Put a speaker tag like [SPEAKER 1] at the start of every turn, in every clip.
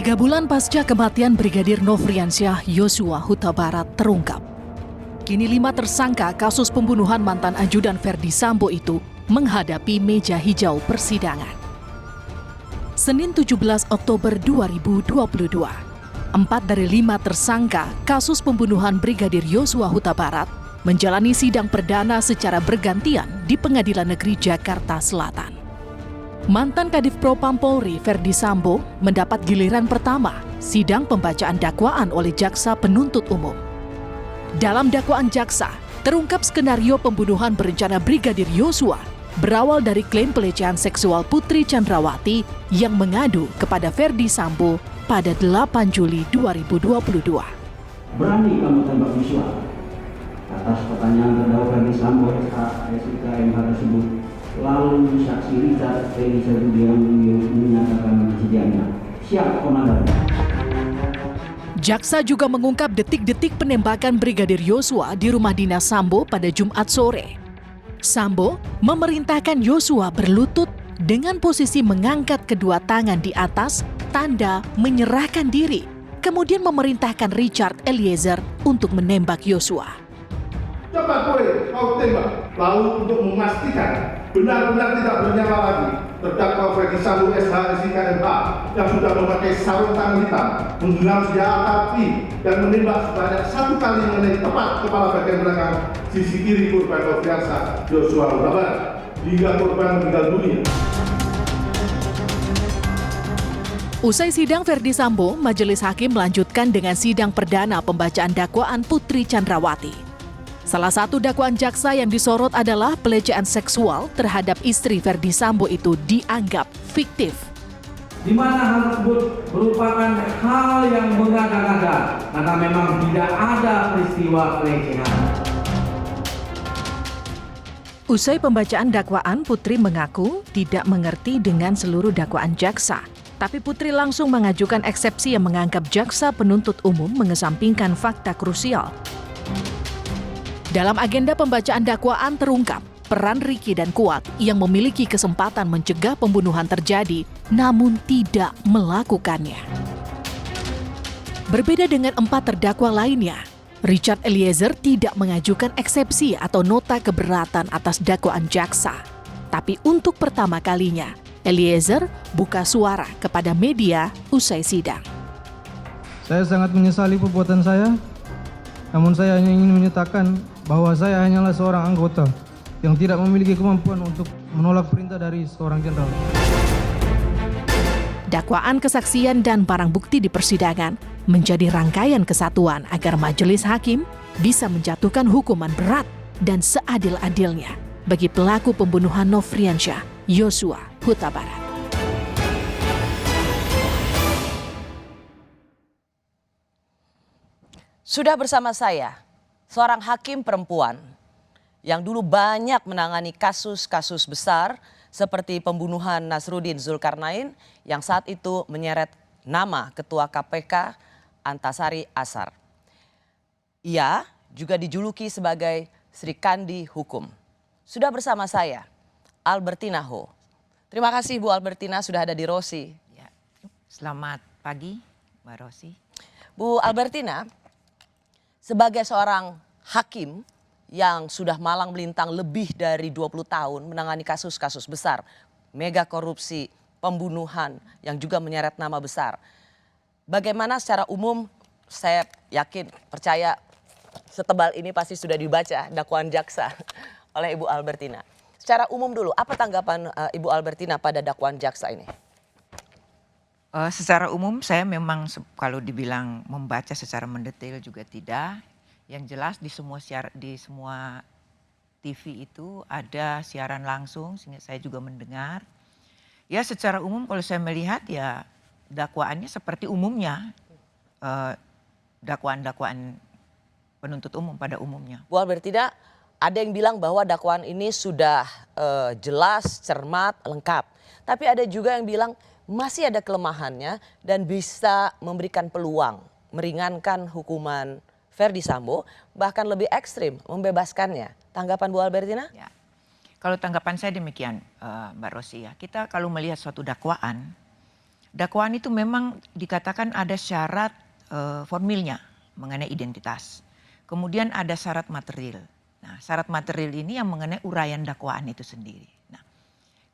[SPEAKER 1] 3 bulan pasca kematian Brigadir Nofriansyah Yosua Huta Barat terungkap. Kini 5 tersangka kasus pembunuhan mantan ajudan Verdi Sambo itu menghadapi meja hijau persidangan. Senin 17 Oktober 2022, 4 dari 5 tersangka kasus pembunuhan Brigadir Yosua Huta Barat menjalani sidang perdana secara bergantian di Pengadilan Negeri Jakarta Selatan. Mantan Kadif Propam Polri Verdi Sambo mendapat giliran pertama sidang pembacaan dakwaan oleh jaksa penuntut umum. Dalam dakwaan jaksa, terungkap skenario pembunuhan berencana Brigadir Yosua berawal dari klaim pelecehan seksual Putri Chandrawati yang mengadu kepada Verdi Sambo pada 8 Juli 2022.
[SPEAKER 2] Berani kamu tembak Yosua? Atas pertanyaan terdakwa Verdi Sambo SIK MH tersebut, lalu saksi Richard Eliezer yang menyatakan kesediaannya. Siap, Komandan.
[SPEAKER 1] Jaksa juga mengungkap detik-detik penembakan Brigadir Yosua di rumah dinas Sambo pada Jumat sore. Sambo memerintahkan Yosua berlutut dengan posisi mengangkat kedua tangan di atas, tanda menyerahkan diri. Kemudian memerintahkan Richard Eliezer untuk menembak Yosua.
[SPEAKER 3] Coba kau tembak. Lalu untuk memastikan benar-benar tidak bernyala lagi, terdakwa Verdi Sambo SH SIK MH yang sudah memakai sarung tangan hitam, menggenggam senjata api dan menembak sebanyak 1 kali mengenai tepat kepala bagian belakang sisi kiri korban Nofriansyah Yosua Huta Barat hingga korban meninggal dunia.
[SPEAKER 1] Usai sidang Verdi Sambo, majelis hakim melanjutkan dengan sidang perdana pembacaan dakwaan Putri Chandrawati. Salah satu dakwaan jaksa yang disorot adalah pelecehan seksual terhadap istri Verdi Sambo itu dianggap fiktif.
[SPEAKER 4] Di mana hal tersebut merupakan hal yang mengada-ngada karena memang tidak ada peristiwa pelecehan.
[SPEAKER 1] Usai pembacaan dakwaan, Putri mengaku tidak mengerti dengan seluruh dakwaan jaksa. Tapi Putri langsung mengajukan eksepsi yang menganggap jaksa penuntut umum mengesampingkan fakta krusial. Dalam agenda pembacaan dakwaan terungkap peran Riki dan Kuat yang memiliki kesempatan mencegah pembunuhan terjadi namun tidak melakukannya. Berbeda dengan 4 terdakwa lainnya, Richard Eliezer tidak mengajukan eksepsi atau nota keberatan atas dakwaan jaksa. Tapi untuk pertama kalinya, Eliezer buka suara kepada media usai sidang.
[SPEAKER 5] Saya sangat menyesali perbuatan saya, namun saya hanya ingin menyatakan bahwa saya hanyalah seorang anggota yang tidak memiliki kemampuan untuk menolak perintah dari seorang jenderal.
[SPEAKER 1] Dakwaan, kesaksian, dan barang bukti di persidangan menjadi rangkaian kesatuan agar majelis hakim bisa menjatuhkan hukuman berat dan seadil-adilnya bagi pelaku pembunuhan Nofriansyah Yosua Huta Barat.
[SPEAKER 6] Sudah bersama saya seorang hakim perempuan yang dulu banyak menangani kasus-kasus besar seperti pembunuhan Nasruddin Zulkarnain yang saat itu menyeret nama Ketua KPK Antasari Ashar. Ia juga dijuluki sebagai Sri Kandi Hukum. Sudah bersama saya Albertina Ho. Terima kasih Bu Albertina sudah ada di Rosi.
[SPEAKER 7] Ya, selamat pagi Mbak Rosi.
[SPEAKER 6] Bu Albertina, sebagai seorang hakim yang sudah malang melintang lebih dari 20 tahun menangani kasus-kasus besar, mega korupsi, pembunuhan yang juga menyeret nama besar. Bagaimana secara umum, saya yakin, percaya setebal ini pasti sudah dibaca dakwaan jaksa oleh Ibu Albertina. Secara umum dulu, apa tanggapan Ibu Albertina pada dakwaan jaksa ini?
[SPEAKER 7] Secara umum saya memang kalau dibilang membaca secara mendetail juga tidak. Yang jelas di semua TV itu ada siaran langsung sehingga saya juga mendengar. Ya secara umum kalau saya melihat ya dakwaannya seperti umumnya dakwaan-dakwaan penuntut umum pada umumnya.
[SPEAKER 6] Bu Albertina, ada yang bilang bahwa dakwaan ini sudah jelas, cermat, lengkap. Tapi ada juga yang bilang masih ada kelemahannya dan bisa memberikan peluang meringankan hukuman Verdi Sambo, bahkan lebih ekstrim membebaskannya. Tanggapan Bu Albertina?
[SPEAKER 7] Ya. Kalau tanggapan saya demikian Mbak Rosi ya. Kita kalau melihat suatu dakwaan dakwaan itu memang dikatakan ada syarat formilnya mengenai identitas. Kemudian ada syarat material. Nah, syarat material ini yang mengenai uraian dakwaan itu sendiri. Nah,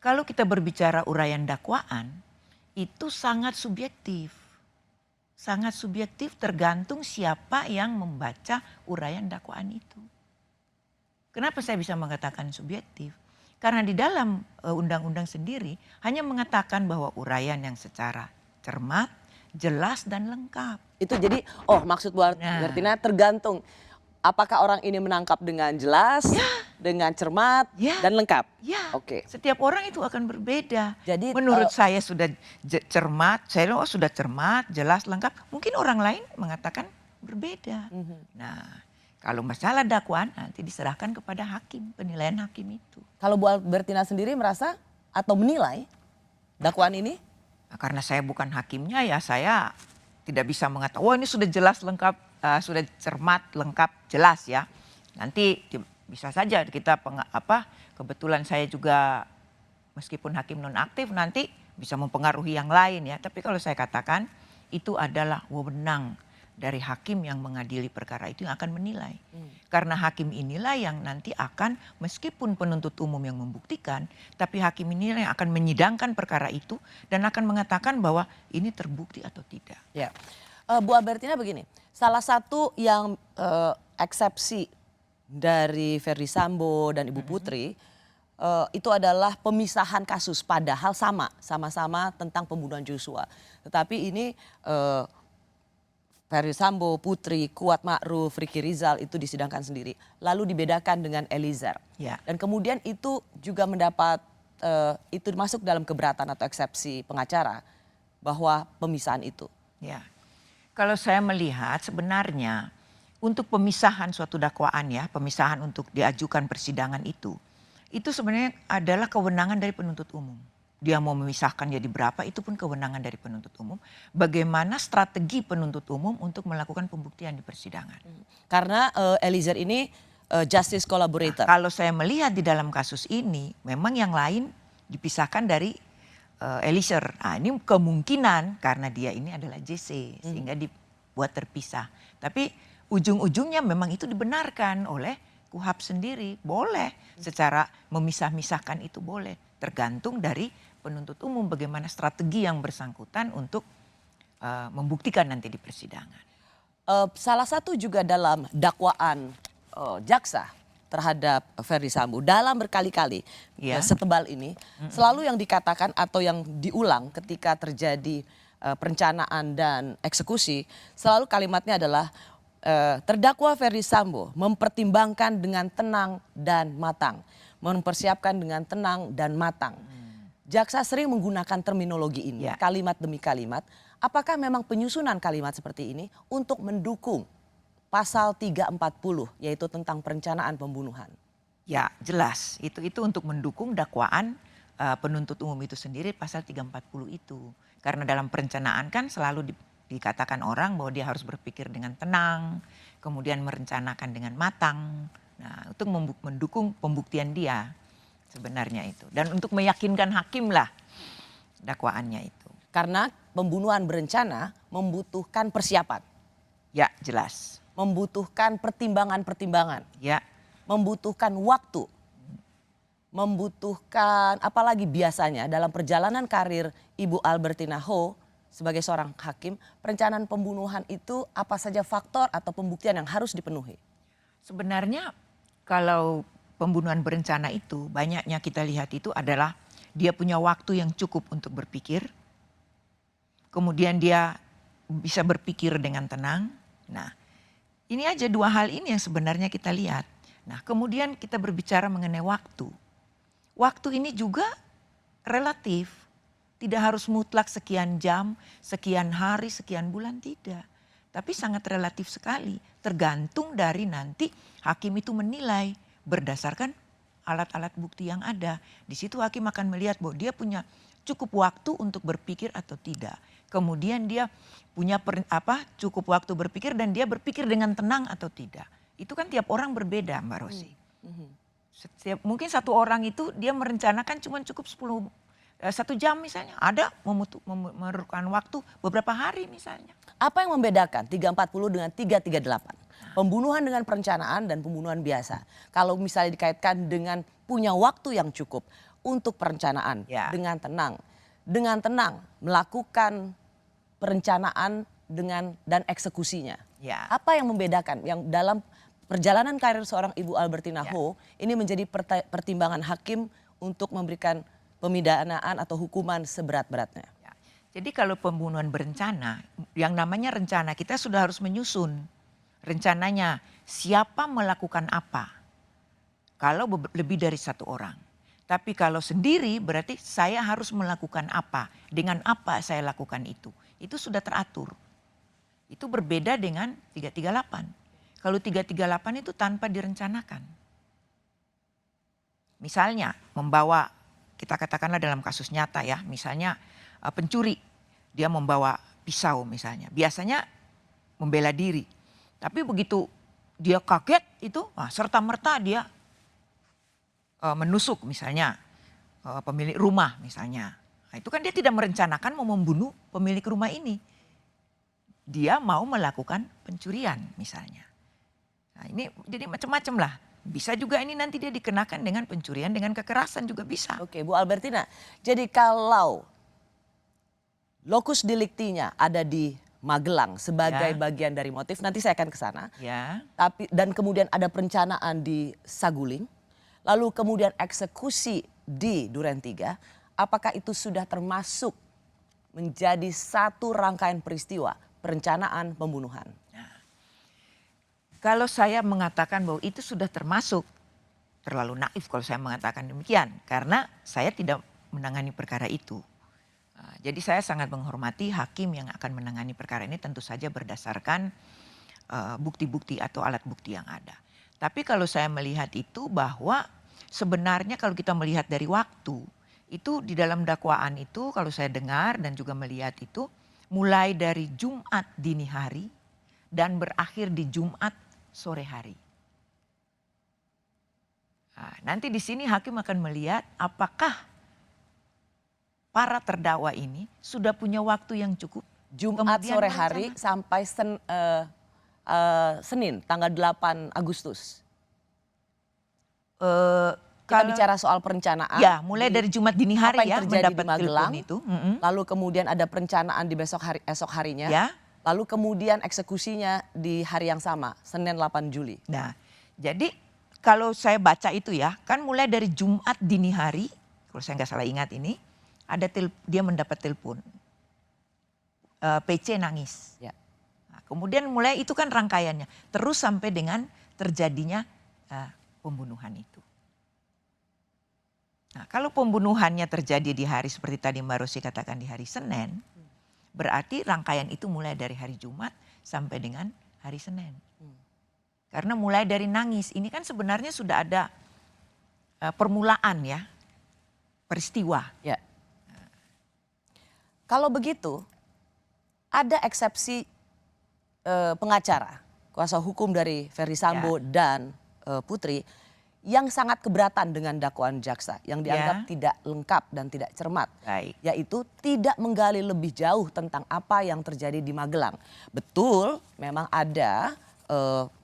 [SPEAKER 7] kalau kita berbicara uraian dakwaan itu sangat subjektif. Sangat subjektif tergantung siapa yang membaca uraian dakwaan itu. Kenapa saya bisa mengatakan subjektif? Karena di dalam undang-undang sendiri hanya mengatakan bahwa uraian yang secara cermat, jelas dan lengkap.
[SPEAKER 6] Itu jadi, maksud Bu Albertina tergantung apakah orang ini menangkap dengan jelas, dengan cermat, dan lengkap.
[SPEAKER 7] Ya,
[SPEAKER 6] Oke.
[SPEAKER 7] setiap orang itu akan berbeda.
[SPEAKER 6] Jadi,
[SPEAKER 7] menurut saya sudah cermat, saya sudah cermat, jelas, lengkap. Mungkin orang lain mengatakan berbeda. Nah, kalau masalah dakwaan nanti diserahkan kepada hakim, penilaian hakim itu.
[SPEAKER 6] Kalau Bu Albertina sendiri merasa atau menilai dakwaan ini?
[SPEAKER 7] Nah, karena saya bukan hakimnya ya saya tidak bisa mengatakan, wah ini sudah jelas lengkap, sudah cermat, lengkap, jelas ya. Nanti bisa saja kita kebetulan saya juga meskipun hakim nonaktif nanti bisa mempengaruhi yang lain ya. Tapi kalau saya katakan itu adalah wewenang dari hakim yang mengadili perkara itu yang akan menilai. Karena hakim inilah yang nanti akan meskipun penuntut umum yang membuktikan, tapi hakim inilah yang akan menyidangkan perkara itu dan akan mengatakan bahwa ini terbukti atau tidak.
[SPEAKER 6] Ya, Bu Albertina begini, salah satu yang eksepsi dari Verdi Sambo dan Ibu Putri itu adalah pemisahan kasus, padahal sama-sama tentang pembunuhan Joshua. Tetapi ini Verdi Sambo, Putri, Kuat Ma'ruf, Ricky Rizal itu disidangkan sendiri. Lalu dibedakan dengan Eliezer.
[SPEAKER 7] Ya.
[SPEAKER 6] Dan kemudian itu juga mendapat, itu masuk dalam keberatan atau eksepsi pengacara bahwa pemisahan itu.
[SPEAKER 7] Ya, kalau saya melihat sebenarnya untuk pemisahan suatu dakwaan ya, pemisahan untuk diajukan persidangan itu sebenarnya adalah kewenangan dari penuntut umum. Dia mau memisahkan jadi berapa itu pun kewenangan dari penuntut umum. Bagaimana strategi penuntut umum untuk melakukan pembuktian di persidangan.
[SPEAKER 6] Karena Eliezer ini justice collaborator.
[SPEAKER 7] Nah, kalau saya melihat di dalam kasus ini memang yang lain dipisahkan dari Eliezer. Nah, ini kemungkinan karena dia ini adalah JC sehingga dibuat terpisah. Tapi ujung-ujungnya memang itu dibenarkan oleh KUHAP sendiri. Boleh secara memisah-misahkan itu boleh. Tergantung dari penuntut umum bagaimana strategi yang bersangkutan untuk membuktikan nanti di persidangan.
[SPEAKER 6] Salah satu juga dalam dakwaan jaksa terhadap Verdi Sambo dalam berkali-kali setebal ini selalu yang dikatakan atau yang diulang ketika terjadi perencanaan dan eksekusi selalu kalimatnya adalah terdakwa Verdi Sambo mempertimbangkan dengan tenang dan matang, mempersiapkan dengan tenang dan matang. Jaksa sering menggunakan terminologi ini, kalimat demi kalimat. Apakah memang penyusunan kalimat seperti ini untuk mendukung pasal 340 yaitu tentang perencanaan pembunuhan?
[SPEAKER 7] Ya jelas, itu untuk mendukung dakwaan penuntut umum itu sendiri pasal 340 itu. Karena dalam perencanaan kan selalu dikatakan orang bahwa dia harus berpikir dengan tenang, kemudian merencanakan dengan matang. Nah, untuk mendukung pembuktian dia sebenarnya itu. Dan untuk meyakinkan hakim lah dakwaannya itu.
[SPEAKER 6] Karena pembunuhan berencana membutuhkan persiapan.
[SPEAKER 7] Ya, jelas.
[SPEAKER 6] Membutuhkan pertimbangan-pertimbangan.
[SPEAKER 7] Ya.
[SPEAKER 6] Membutuhkan waktu. Membutuhkan apalagi biasanya dalam perjalanan karir Ibu Albertina Ho sebagai seorang hakim, perencanaan pembunuhan itu apa saja faktor atau pembuktian yang harus dipenuhi?
[SPEAKER 7] Sebenarnya kalau pembunuhan berencana itu banyaknya kita lihat itu adalah dia punya waktu yang cukup untuk berpikir. Kemudian dia bisa berpikir dengan tenang. Nah, ini aja dua hal ini yang sebenarnya kita lihat. Nah, kemudian kita berbicara mengenai waktu. Waktu ini juga relatif. Tidak harus mutlak sekian jam, sekian hari, sekian bulan, tidak. Tapi sangat relatif sekali. Tergantung dari nanti hakim itu menilai berdasarkan alat-alat bukti yang ada. Di situ hakim akan melihat bahwa dia punya cukup waktu untuk berpikir atau tidak. Kemudian dia punya cukup waktu berpikir dan dia berpikir dengan tenang atau tidak. Itu kan tiap orang berbeda, Mbak Rosi. Mungkin satu orang itu dia merencanakan cuma cukup 1 jam misalnya, ada memerlukan waktu beberapa hari misalnya.
[SPEAKER 6] Apa yang membedakan 340 dengan 338? Pembunuhan dengan perencanaan dan pembunuhan biasa. Kalau misalnya dikaitkan dengan punya waktu yang cukup untuk perencanaan
[SPEAKER 7] Ya.
[SPEAKER 6] dengan tenang melakukan perencanaan dan eksekusinya.
[SPEAKER 7] Ya.
[SPEAKER 6] Apa yang membedakan yang dalam perjalanan karir seorang Ibu Albertina Ho ini menjadi pertimbangan hakim untuk memberikan pemidanaan atau hukuman seberat-beratnya?
[SPEAKER 7] Ya. Jadi kalau pembunuhan berencana, yang namanya rencana kita sudah harus menyusun rencananya siapa melakukan apa. Kalau lebih dari 1 orang. Tapi kalau sendiri berarti saya harus melakukan apa. Dengan apa saya lakukan itu. Itu sudah teratur. Itu berbeda dengan 338. Kalau 338 itu tanpa direncanakan. Misalnya membawa, kita katakanlah dalam kasus nyata ya. Misalnya pencuri, dia membawa pisau misalnya. Biasanya membela diri. Tapi begitu dia kaget itu serta-merta dia menusuk misalnya pemilik rumah misalnya. Nah, itu kan dia tidak merencanakan mau membunuh pemilik rumah ini. Dia mau melakukan pencurian misalnya. Nah, ini jadi macam-macam lah. Bisa juga ini nanti dia dikenakan dengan pencurian dengan kekerasan juga bisa.
[SPEAKER 6] Oke, Bu Albertina. Jadi kalau lokus deliktinya ada di Magelang sebagai bagian dari motif, nanti saya akan ke sana.
[SPEAKER 7] Ya.
[SPEAKER 6] Dan kemudian ada perencanaan di Saguling, lalu kemudian eksekusi di Duren 3, apakah itu sudah termasuk menjadi satu rangkaian peristiwa perencanaan pembunuhan?
[SPEAKER 7] Kalau saya mengatakan bahwa itu sudah termasuk, terlalu naif kalau saya mengatakan demikian. Karena saya tidak menangani perkara itu. Jadi saya sangat menghormati hakim yang akan menangani perkara ini tentu saja berdasarkan bukti-bukti atau alat bukti yang ada. Tapi kalau saya melihat itu bahwa sebenarnya kalau kita melihat dari waktu, itu di dalam dakwaan itu kalau saya dengar dan juga melihat itu mulai dari Jumat dini hari dan berakhir di Jumat sore hari. Nah, nanti di sini hakim akan melihat apakah para terdakwa ini sudah punya waktu yang cukup.
[SPEAKER 6] Jumat sore hari sampai Senin tanggal 8 Agustus. Kita bicara soal perencanaan.
[SPEAKER 7] Ya, mulai dari Jumat dini hari
[SPEAKER 6] apa yang terjadi di Magelang
[SPEAKER 7] itu.
[SPEAKER 6] Lalu kemudian ada perencanaan di esok harinya.
[SPEAKER 7] Ya.
[SPEAKER 6] Lalu kemudian eksekusinya di hari yang sama, Senin 8 Juli.
[SPEAKER 7] Nah, jadi kalau saya baca itu ya, kan mulai dari Jumat dini hari, kalau saya nggak salah ingat ini, dia mendapat telepon. PC nangis.
[SPEAKER 6] Ya.
[SPEAKER 7] Nah, kemudian mulai itu kan rangkaiannya. Terus sampai dengan terjadinya pembunuhan itu. Nah, kalau pembunuhannya terjadi di hari seperti tadi Mbak Rosi katakan di hari Senin, berarti rangkaian itu mulai dari hari Jumat sampai dengan hari Senin. Karena mulai dari nangis, ini kan sebenarnya sudah ada permulaan ya, peristiwa.
[SPEAKER 6] Ya. Kalau begitu, ada eksepsi pengacara, kuasa hukum dari Ferdy Sambo dan Putri yang sangat keberatan dengan dakwaan jaksa yang dianggap tidak lengkap dan tidak cermat.
[SPEAKER 7] Baik.
[SPEAKER 6] Yaitu tidak menggali lebih jauh tentang apa yang terjadi di Magelang. Betul memang ada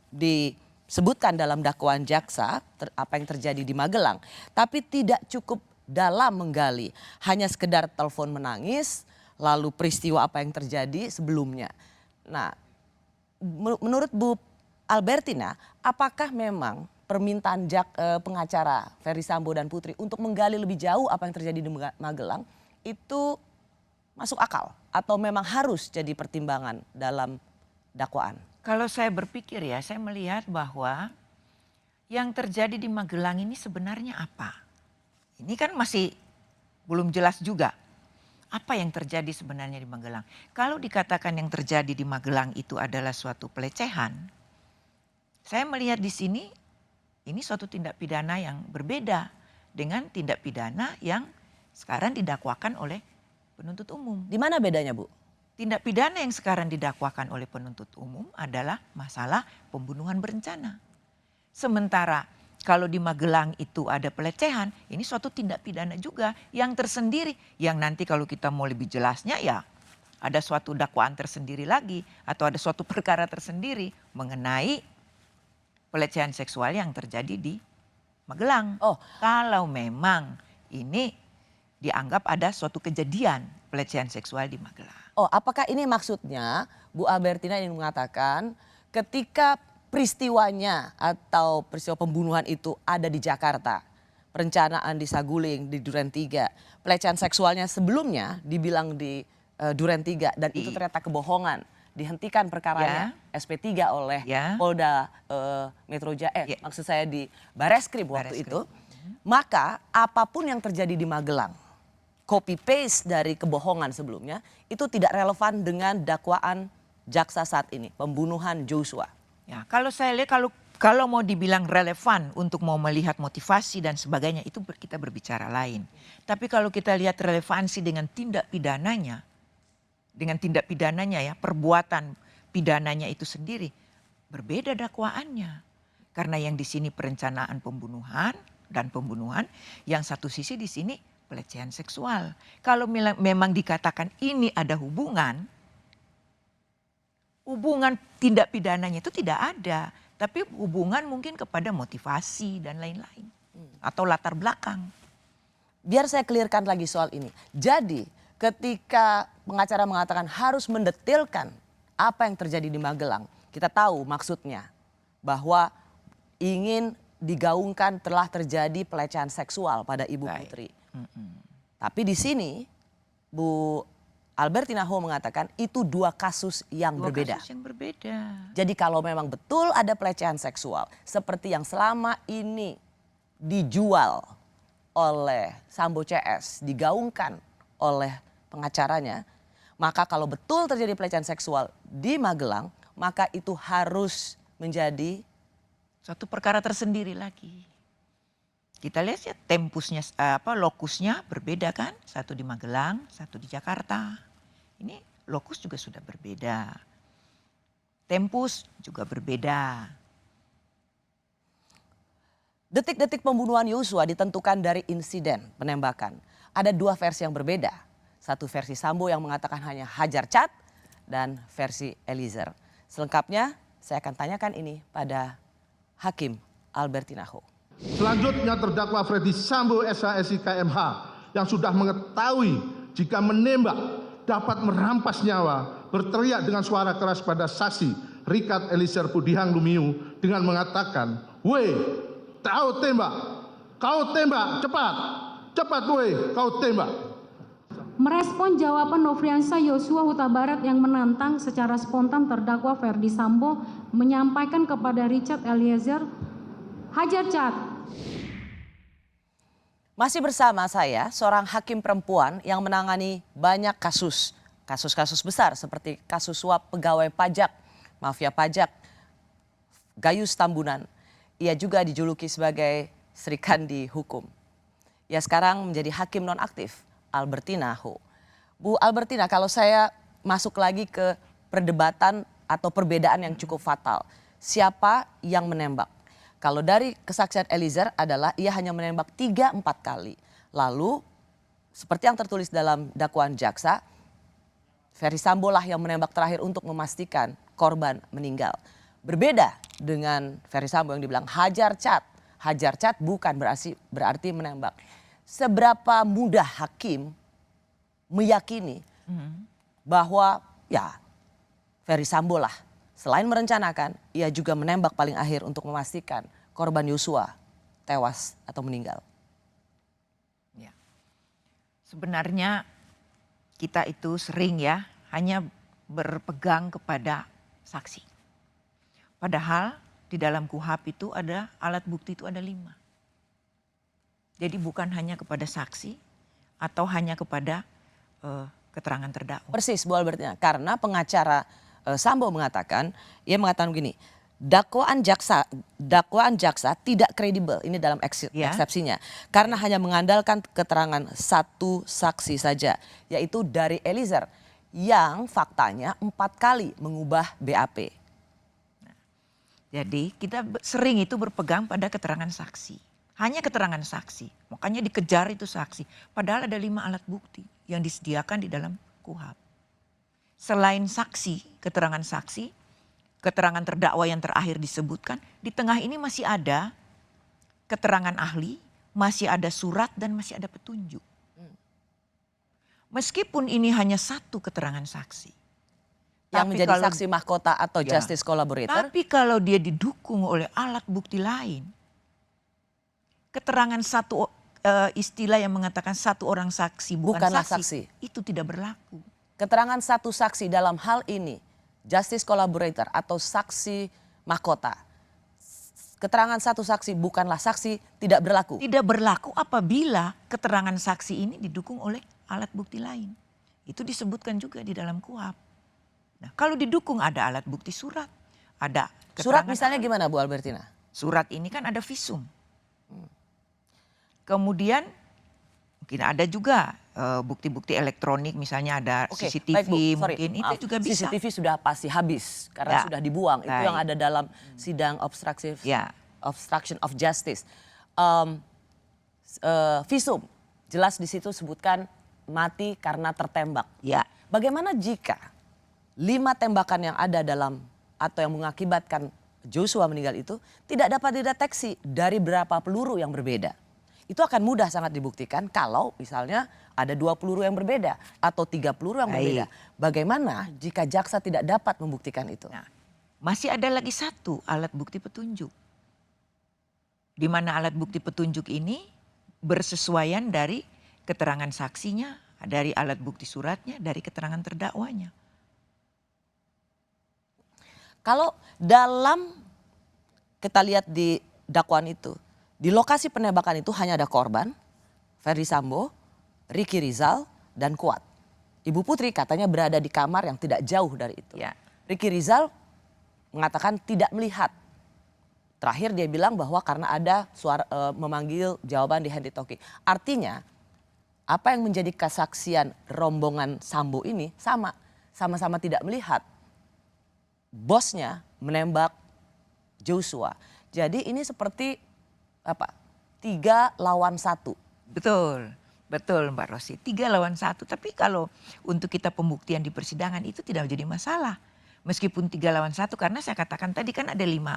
[SPEAKER 6] disebutkan dalam dakwaan jaksa apa yang terjadi di Magelang. Tapi tidak cukup dalam menggali. Hanya sekedar telepon menangis lalu peristiwa apa yang terjadi sebelumnya. Nah menurut Bu Albertina apakah memang permintaan pengacara Ferdy Sambo dan Putri untuk menggali lebih jauh apa yang terjadi di Magelang itu masuk akal atau memang harus jadi pertimbangan dalam dakwaan?
[SPEAKER 7] Kalau saya berpikir ya, saya melihat bahwa yang terjadi di Magelang ini sebenarnya apa? Ini kan masih belum jelas juga apa yang terjadi sebenarnya di Magelang. Kalau dikatakan yang terjadi di Magelang itu adalah suatu pelecehan, saya melihat di sini ini suatu tindak pidana yang berbeda dengan tindak pidana yang sekarang didakwakan oleh penuntut umum.
[SPEAKER 6] Di mana bedanya, Bu?
[SPEAKER 7] Tindak pidana yang sekarang didakwakan oleh penuntut umum adalah masalah pembunuhan berencana. Sementara kalau di Magelang itu ada pelecehan, ini suatu tindak pidana juga yang tersendiri. Yang nanti kalau kita mau lebih jelasnya ya ada suatu dakwaan tersendiri lagi atau ada suatu perkara tersendiri mengenai pelecehan seksual yang terjadi di Magelang.
[SPEAKER 6] Oh.
[SPEAKER 7] Kalau memang ini dianggap ada suatu kejadian pelecehan seksual di Magelang.
[SPEAKER 6] Oh, apakah ini maksudnya Bu Albertina ingin mengatakan ketika peristiwanya atau peristiwa pembunuhan itu ada di Jakarta, perencanaan di Saguling, di Duren 3, pelecehan seksualnya sebelumnya dibilang di Duren 3 dan itu ternyata kebohongan, dihentikan perkaranya SP3 oleh Polda Metro Jaya, maksud saya di Bareskrim waktu itu, maka apapun yang terjadi di Magelang, copy paste dari kebohongan sebelumnya itu tidak relevan dengan dakwaan jaksa saat ini, pembunuhan Joshua.
[SPEAKER 7] Ya, kalau saya lihat kalau mau dibilang relevan untuk mau melihat motivasi dan sebagainya itu kita berbicara lain. Tapi kalau kita lihat relevansi dengan tindak pidananya ya, perbuatan pidananya itu sendiri berbeda dakwaannya. Karena yang di sini perencanaan pembunuhan dan pembunuhan, yang satu sisi di sini pelecehan seksual. Kalau memang dikatakan ini ada hubungan tindak pidananya itu tidak ada. Tapi hubungan mungkin kepada motivasi dan lain-lain. Atau latar belakang.
[SPEAKER 6] Biar saya clearkan lagi soal ini. Jadi ketika pengacara mengatakan harus mendetilkan apa yang terjadi di Magelang. Kita tahu maksudnya bahwa ingin digaungkan telah terjadi pelecehan seksual pada Ibu Putri. Tapi di sini Bu Albertina Ho mengatakan itu dua kasus yang berbeda.
[SPEAKER 7] Kasus yang berbeda.
[SPEAKER 6] Jadi kalau memang betul ada pelecehan seksual seperti yang selama ini dijual oleh Sambo CS, digaungkan oleh pengacaranya, maka kalau betul terjadi pelecehan seksual di Magelang, maka itu harus menjadi
[SPEAKER 7] suatu perkara tersendiri lagi. Kita lihat ya tempusnya, lokusnya berbeda kan, satu di Magelang, satu di Jakarta. Ini lokus juga sudah berbeda. Tempus juga berbeda.
[SPEAKER 6] Detik-detik pembunuhan Yosua ditentukan dari insiden penembakan. Ada dua versi yang berbeda. Satu versi Sambo yang mengatakan hanya hajar cat dan versi Eliezer. Selengkapnya saya akan tanyakan ini pada Hakim Albertina Ho.
[SPEAKER 3] Selanjutnya terdakwa Freddy Sambo SH SIKMH yang sudah mengetahui jika menembak dapat merampas nyawa, berteriak dengan suara keras pada saksi Richard Eliezer Pudihang Lumiu dengan mengatakan, "Weh, kau tembak, cepat, cepat weh, kau tembak."
[SPEAKER 8] Merespon jawaban Nofriansah Yosua Huta Barat yang menantang, secara spontan terdakwa Ferdy Sambo menyampaikan kepada Richard Eliezer, "Hajar cat."
[SPEAKER 6] Masih bersama saya seorang hakim perempuan yang menangani banyak kasus besar seperti kasus suap pegawai pajak, mafia pajak, Gayus Tambunan. Ia juga dijuluki sebagai Sri Kandi Hukum. Ia sekarang menjadi hakim nonaktif, Albertina Ho. Bu Albertina, kalau saya masuk lagi ke perdebatan atau perbedaan yang cukup fatal. Siapa yang menembak? Kalau dari kesaksian Eliezer adalah ia hanya menembak 3-4 kali. Lalu seperti yang tertulis dalam dakwaan jaksa, Ferdy Sambo lah yang menembak terakhir untuk memastikan korban meninggal. Berbeda dengan Ferdy Sambo yang dibilang hajar cat. Hajar cat bukan berarti menembak. Seberapa mudah hakim meyakini bahwa ya Ferdy Sambo lah selain merencanakan, ia juga menembak paling akhir untuk memastikan korban Yosua tewas atau meninggal.
[SPEAKER 7] Ya. Sebenarnya kita itu sering ya hanya berpegang kepada saksi. Padahal di dalam KUHP itu ada alat bukti itu ada 5. Jadi bukan hanya kepada saksi atau hanya kepada keterangan terdakwa.
[SPEAKER 6] Persis Bu Albertina, karena pengacara Sambo mengatakan, ia mengatakan begini, dakwaan jaksa tidak kredibel, ini dalam eksepsinya, karena hanya mengandalkan keterangan satu saksi saja, yaitu dari Eliezer yang faktanya 4 kali mengubah BAP.
[SPEAKER 7] Jadi kita sering itu berpegang pada keterangan saksi. Hanya keterangan saksi. Makanya dikejar itu saksi. Padahal ada 5 alat bukti yang disediakan di dalam KUHP. Selain saksi, keterangan saksi, keterangan terdakwa yang terakhir disebutkan, di tengah ini masih ada keterangan ahli, masih ada surat dan masih ada petunjuk. Meskipun ini hanya satu keterangan saksi.
[SPEAKER 6] Yang
[SPEAKER 7] Tapi
[SPEAKER 6] menjadi
[SPEAKER 7] kalau-
[SPEAKER 6] saksi mahkota atau
[SPEAKER 7] Ya.
[SPEAKER 6] justice collaborator.
[SPEAKER 7] Tapi kalau dia didukung oleh alat bukti lain, keterangan satu istilah yang mengatakan satu orang saksi bukan
[SPEAKER 6] Bukanlah
[SPEAKER 7] saksi,
[SPEAKER 6] saksi.
[SPEAKER 7] itu tidak berlaku.
[SPEAKER 6] Keterangan satu saksi dalam hal ini, justice collaborator atau saksi mahkota. Keterangan satu saksi bukanlah saksi, tidak berlaku.
[SPEAKER 7] Tidak berlaku apabila keterangan saksi ini didukung oleh alat bukti lain. Itu disebutkan juga di dalam KUHP. Nah, kalau didukung ada alat bukti surat, ada
[SPEAKER 6] Surat
[SPEAKER 7] keterangan
[SPEAKER 6] misalnya
[SPEAKER 7] ahli.
[SPEAKER 6] gimana Bu Albertina?
[SPEAKER 7] Surat ini kan ada visum. Kemudian mungkin ada juga bukti-bukti elektronik, misalnya ada
[SPEAKER 6] Oke,
[SPEAKER 7] CCTV,
[SPEAKER 6] baik, Bu. Sorry,
[SPEAKER 7] mungkin
[SPEAKER 6] maaf.
[SPEAKER 7] itu juga bisa.
[SPEAKER 6] CCTV sudah pasti habis karena
[SPEAKER 7] Ya,
[SPEAKER 6] sudah dibuang. Itu
[SPEAKER 7] baik.
[SPEAKER 6] yang ada dalam sidang
[SPEAKER 7] Ya.
[SPEAKER 6] obstruction of justice. Visum jelas di situ sebutkan mati karena tertembak.
[SPEAKER 7] Ya.
[SPEAKER 6] Bagaimana jika 5 tembakan yang ada dalam atau yang mengakibatkan Joshua meninggal itu tidak dapat dideteksi dari berapa peluru yang berbeda? Itu akan mudah sangat dibuktikan kalau misalnya ada 2 peluru yang berbeda atau 3 peluru yang
[SPEAKER 7] Baik.
[SPEAKER 6] berbeda. Bagaimana jika jaksa tidak dapat membuktikan itu?
[SPEAKER 7] Nah, masih ada lagi satu alat bukti petunjuk. Di mana alat bukti petunjuk ini bersesuaian dari keterangan saksinya, dari alat bukti suratnya, dari keterangan terdakwanya.
[SPEAKER 6] Kalau dalam kita lihat di dakwaan itu, di lokasi penembakan itu hanya ada korban, Ferdi Sambo, Ricky Rizal, dan Kuat. Ibu Putri katanya berada di kamar yang tidak jauh dari itu.
[SPEAKER 7] Ya.
[SPEAKER 6] Ricky Rizal mengatakan tidak melihat. Terakhir dia bilang bahwa karena ada suara memanggil jawaban di handy talkie. Artinya apa yang menjadi kesaksian rombongan Sambo ini sama-sama tidak melihat bosnya menembak Joshua. Jadi ini seperti 3 lawan 1.
[SPEAKER 7] Betul, betul Mbak Rosi. 3 lawan 1. Tapi kalau untuk kita pembuktian di persidangan itu tidak menjadi masalah. Meskipun 3 lawan 1 karena saya katakan tadi kan ada 5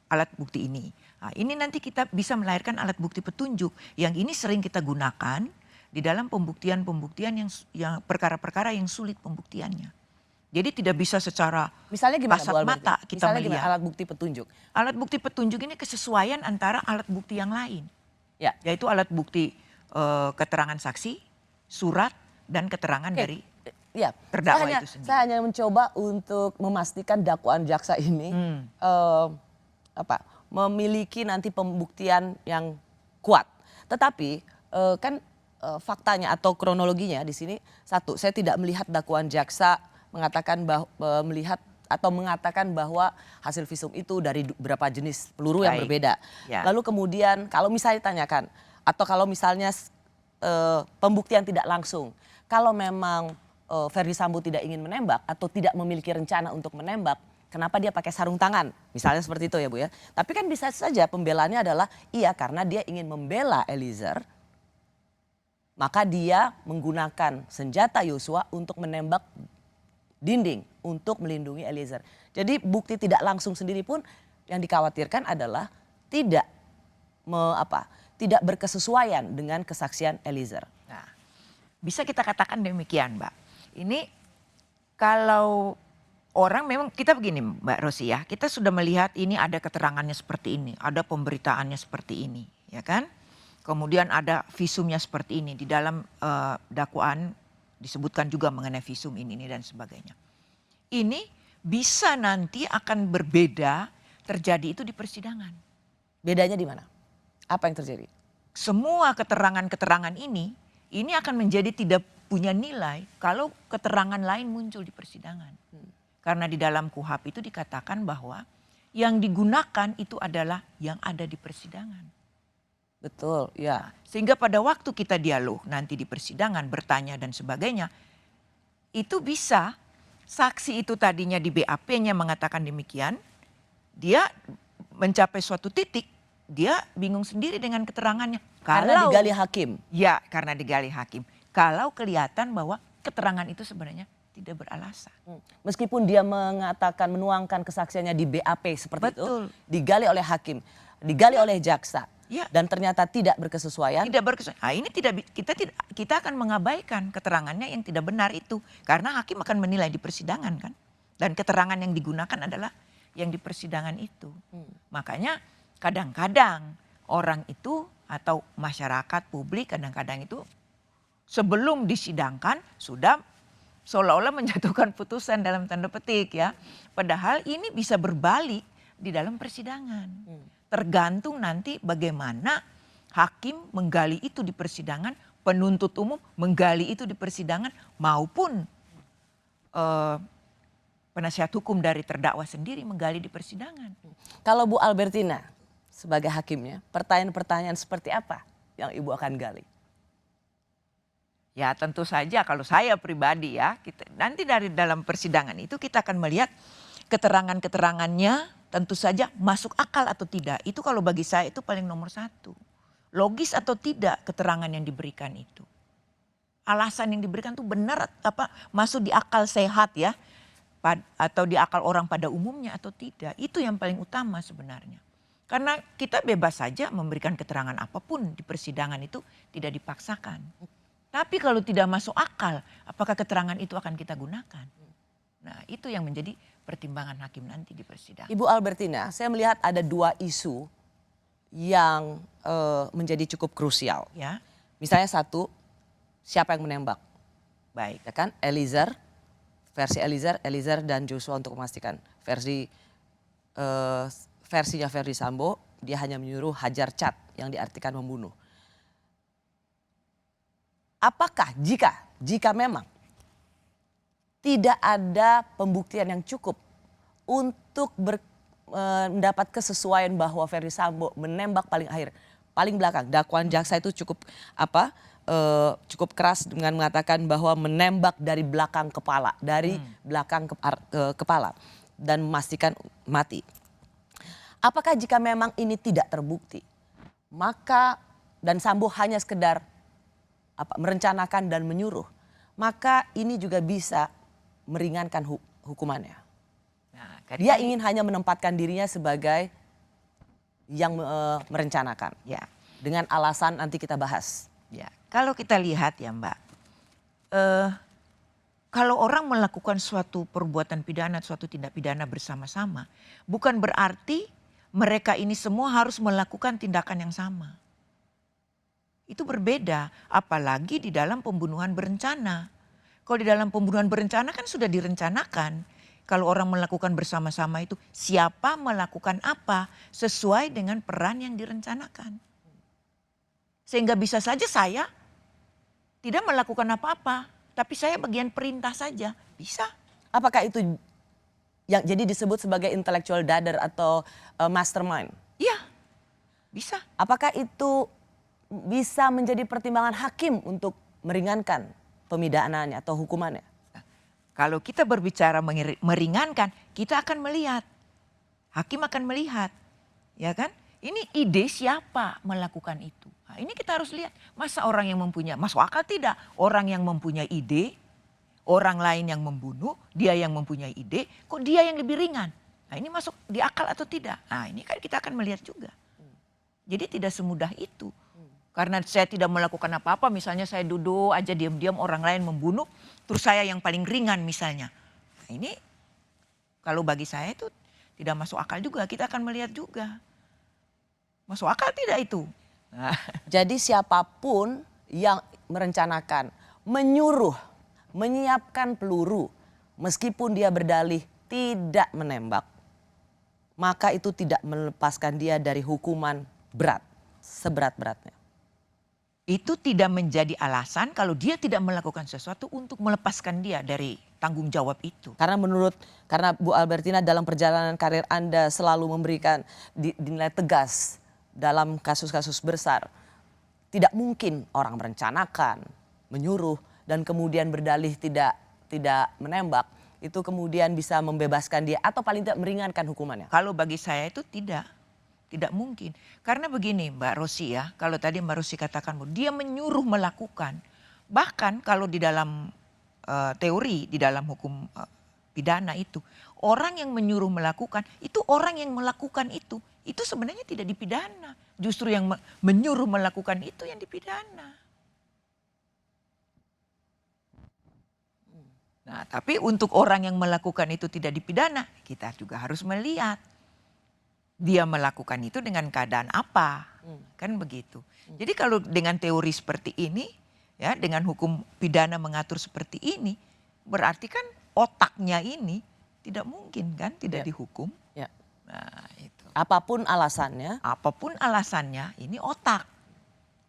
[SPEAKER 7] alat bukti ini. Nah, ini nanti kita bisa melahirkan alat bukti petunjuk yang ini sering kita gunakan di dalam pembuktian-pembuktian yang perkara-perkara yang sulit pembuktiannya. Jadi tidak bisa secara
[SPEAKER 6] Misalnya gimana
[SPEAKER 7] kasat
[SPEAKER 6] Bu Alberti?
[SPEAKER 7] mata kita
[SPEAKER 6] Misalnya gimana
[SPEAKER 7] melihat.
[SPEAKER 6] alat bukti petunjuk?
[SPEAKER 7] Alat bukti petunjuk ini kesesuaian antara alat bukti yang lain.
[SPEAKER 6] Ya.
[SPEAKER 7] Yaitu alat bukti keterangan saksi, surat, dan keterangan
[SPEAKER 6] Oke.
[SPEAKER 7] dari
[SPEAKER 6] Ya,
[SPEAKER 7] terdakwa itu sendiri.
[SPEAKER 6] saya hanya mencoba untuk memastikan dakwaan jaksa ini memiliki nanti pembuktian yang kuat. Tetapi faktanya atau kronologinya di sini satu, saya tidak melihat dakwaan jaksa mengatakan mengatakan bahwa hasil visum itu dari berapa jenis peluru yang
[SPEAKER 7] Baik.
[SPEAKER 6] berbeda.
[SPEAKER 7] Ya.
[SPEAKER 6] Lalu kemudian kalau misalnya ditanyakan atau kalau misalnya pembuktian tidak langsung, kalau memang Ferdi Sambo tidak ingin menembak atau tidak memiliki rencana untuk menembak, kenapa dia pakai sarung tangan? Misalnya seperti itu ya Bu ya. Tapi kan bisa saja pembelaannya adalah iya karena dia ingin membela Eliezer, maka dia menggunakan senjata Yosua untuk menembak dinding untuk melindungi Eliezer. Jadi bukti tidak langsung sendiri pun yang dikhawatirkan adalah tidak berkesesuaian dengan kesaksian Eliezer.
[SPEAKER 7] Nah, bisa kita katakan demikian Mbak. Ini kalau orang memang kita begini Mbak Rosi ya, kita sudah melihat ini ada keterangannya seperti ini, ada pemberitaannya seperti ini, ya kan? Kemudian ada visumnya seperti ini, di dalam dakwaan disebutkan juga mengenai visum ini dan sebagainya. Ini bisa nanti akan berbeda terjadi itu di persidangan.
[SPEAKER 6] Bedanya di mana? Apa yang terjadi?
[SPEAKER 7] Semua keterangan-keterangan ini akan menjadi tidak punya nilai kalau keterangan lain muncul di persidangan. Karena di dalam KUHP itu dikatakan bahwa yang digunakan itu adalah yang ada di persidangan.
[SPEAKER 6] Betul, ya.
[SPEAKER 7] Sehingga pada waktu kita dialog nanti di persidangan bertanya dan sebagainya, itu bisa saksi itu tadinya di BAP-nya mengatakan demikian, dia mencapai suatu titik, dia bingung sendiri dengan keterangannya.
[SPEAKER 6] Karena digali hakim.
[SPEAKER 7] Ya, karena digali hakim. Kalau kelihatan bahwa keterangan itu sebenarnya tidak beralasan.
[SPEAKER 6] Meskipun dia mengatakan menuangkan kesaksiannya di BAP seperti
[SPEAKER 7] Betul.
[SPEAKER 6] itu, digali oleh hakim, digali oleh jaksa,
[SPEAKER 7] Ya.
[SPEAKER 6] dan ternyata tidak berkesesuaian.
[SPEAKER 7] Tidak berkesuaian. Nah, ini kita akan mengabaikan keterangannya yang tidak benar itu, karena hakim akan menilai di persidangan kan. Dan keterangan yang digunakan adalah yang di persidangan itu. Makanya kadang-kadang orang itu atau masyarakat publik kadang-kadang itu sebelum disidangkan sudah seolah-olah menjatuhkan putusan dalam tanda petik ya. Padahal ini bisa berbalik di dalam persidangan. Tergantung nanti bagaimana hakim menggali itu di persidangan, penuntut umum menggali itu di persidangan, maupun penasihat hukum dari terdakwa sendiri menggali di persidangan.
[SPEAKER 6] Kalau Bu Albertina sebagai hakimnya, pertanyaan-pertanyaan seperti apa yang Ibu akan gali?
[SPEAKER 7] Ya tentu saja kalau saya pribadi ya, nanti dari dalam persidangan itu kita akan melihat keterangan-keterangannya tentu saja masuk akal atau tidak. Itu kalau bagi saya itu paling nomor satu. Logis atau tidak keterangan yang diberikan itu. Alasan yang diberikan itu benar apa masuk di akal sehat ya. Atau di akal orang pada umumnya atau tidak. Itu yang paling utama sebenarnya. Karena kita bebas saja memberikan keterangan apapun di persidangan itu tidak dipaksakan. Tapi kalau tidak masuk akal, apakah keterangan itu akan kita gunakan? Nah itu yang menjadi pertimbangan hakim nanti di persidangan.
[SPEAKER 6] Ibu Albertina, saya melihat ada dua isu yang menjadi cukup krusial.
[SPEAKER 7] Ya,
[SPEAKER 6] Misalnya satu, siapa yang menembak?
[SPEAKER 7] baik.
[SPEAKER 6] Ya kan, versi Eliezer dan Joshua untuk memastikan versinya Ferdi Sambo, dia hanya menyuruh hajar cat yang diartikan membunuh. Apakah jika memang tidak ada pembuktian yang cukup untuk mendapat kesesuaian bahwa Ferdi Sambo menembak paling akhir, paling belakang, dakwaan jaksa itu cukup keras dengan mengatakan bahwa menembak dari belakang kepala, kepala dan memastikan mati. Apakah jika memang ini tidak terbukti, maka dan Sambo hanya sekedar merencanakan dan menyuruh, maka ini juga bisa meringankan hukumannya.
[SPEAKER 7] Nah,
[SPEAKER 6] Dia ingin hanya menempatkan dirinya sebagai yang merencanakan.
[SPEAKER 7] Ya.
[SPEAKER 6] Dengan alasan nanti kita bahas.
[SPEAKER 7] Ya, kalau kita lihat ya Mbak, kalau orang melakukan suatu perbuatan pidana, suatu tindak pidana bersama-sama, bukan berarti mereka ini semua harus melakukan tindakan yang sama. Itu berbeda, apalagi di dalam pembunuhan berencana. Kalau di dalam pembunuhan berencana kan sudah direncanakan. Kalau orang melakukan bersama-sama itu siapa melakukan apa sesuai dengan peran yang direncanakan. Sehingga bisa saja saya tidak melakukan apa-apa, tapi saya bagian perintah saja, bisa.
[SPEAKER 6] Apakah itu yang jadi disebut sebagai intellectual dader atau mastermind?
[SPEAKER 7] Iya, bisa.
[SPEAKER 6] Apakah itu bisa menjadi pertimbangan hakim untuk meringankan pemidanannya atau hukumannya?
[SPEAKER 7] Kalau kita berbicara meringankan, kita akan melihat, hakim akan melihat, ya kan? Ini ide siapa melakukan itu? Nah, ini kita harus lihat. Masa orang yang mempunyai, masuk akal tidak? Orang yang mempunyai ide, orang lain yang membunuh, dia yang mempunyai ide, kok dia yang lebih ringan? Nah ini masuk di akal atau tidak? Nah ini kan kita akan melihat juga. Jadi tidak semudah itu. Karena saya tidak melakukan apa-apa, misalnya saya duduk aja diam-diam orang lain membunuh, terus saya yang paling ringan misalnya. Nah ini kalau bagi saya itu tidak masuk akal juga, kita akan melihat juga. Masuk akal tidak itu? Nah.
[SPEAKER 6] Jadi siapapun yang merencanakan, menyuruh, menyiapkan peluru, meskipun dia berdalih tidak menembak, maka itu tidak melepaskan dia dari hukuman berat, seberat-beratnya.
[SPEAKER 7] Itu tidak menjadi alasan kalau dia tidak melakukan sesuatu untuk melepaskan dia dari tanggung jawab itu.
[SPEAKER 6] Karena Bu Albertina dalam perjalanan karir Anda selalu memberikan dinilai tegas dalam kasus-kasus besar. Tidak mungkin orang merencanakan, menyuruh dan kemudian berdalih tidak menembak. itu kemudian bisa membebaskan dia atau paling tidak meringankan hukumannya?
[SPEAKER 7] Kalau bagi saya itu tidak mungkin. Karena begini Mbak Rosi ya, kalau tadi Mbak Rosi katakan dia menyuruh melakukan. Bahkan kalau di dalam teori, di dalam hukum pidana itu, orang yang menyuruh melakukan, itu orang yang melakukan itu sebenarnya tidak dipidana. Justru yang menyuruh melakukan itu yang dipidana. Nah, tapi untuk orang yang melakukan itu tidak dipidana, kita juga harus melihat dia melakukan itu dengan keadaan apa, kan begitu. Jadi kalau dengan teori seperti ini, ya dengan hukum pidana mengatur seperti ini, berarti kan otaknya ini tidak mungkin kan tidak dihukum.
[SPEAKER 6] Ya.
[SPEAKER 7] Nah itu.
[SPEAKER 6] Apapun alasannya.
[SPEAKER 7] Apapun alasannya, ini otak.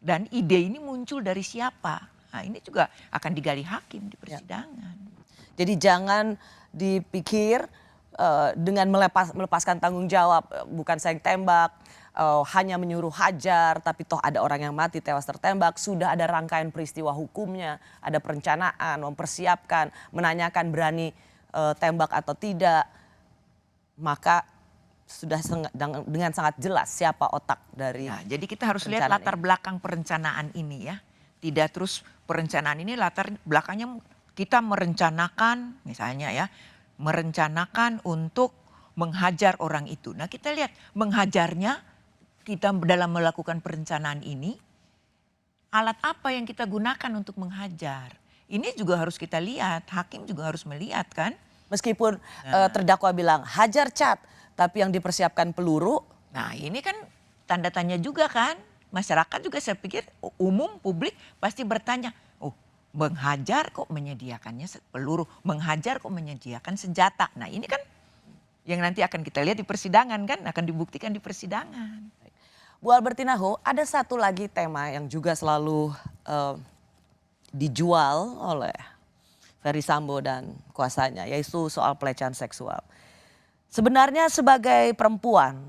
[SPEAKER 7] Dan ide ini muncul dari siapa? Nah ini juga akan digali hakim di persidangan.
[SPEAKER 6] Jadi jangan dipikir dengan melepaskan tanggung jawab, bukan saya yang tembak, hanya menyuruh hajar, tapi toh ada orang yang mati tewas tertembak, sudah ada rangkaian peristiwa hukumnya, ada perencanaan, mempersiapkan, menanyakan berani tembak atau tidak, maka sudah dengan sangat jelas siapa otak dari.
[SPEAKER 7] Nah, jadi kita harus lihat latar belakang perencanaan ini ya, tidak terus perencanaan ini latar belakangnya kita merencanakan misalnya ya, merencanakan untuk menghajar orang itu. Nah kita lihat menghajarnya, kita dalam melakukan perencanaan ini, alat apa yang kita gunakan untuk menghajar. Ini juga harus kita lihat, hakim juga harus melihat kan.
[SPEAKER 6] Meskipun terdakwa bilang hajar cat, tapi yang dipersiapkan peluru.
[SPEAKER 7] Nah ini kan tanda tanya juga kan. Masyarakat juga saya pikir umum publik pasti bertanya, menghajar kok menyediakannya peluru, menghajar kok menyediakan senjata. Nah ini kan yang nanti akan kita lihat di persidangan kan, akan dibuktikan di persidangan.
[SPEAKER 6] Bu Albertina Ho, ada satu lagi tema yang juga selalu dijual oleh Ferdy Sambo dan kuasanya, yaitu soal pelecehan seksual. Sebenarnya sebagai perempuan,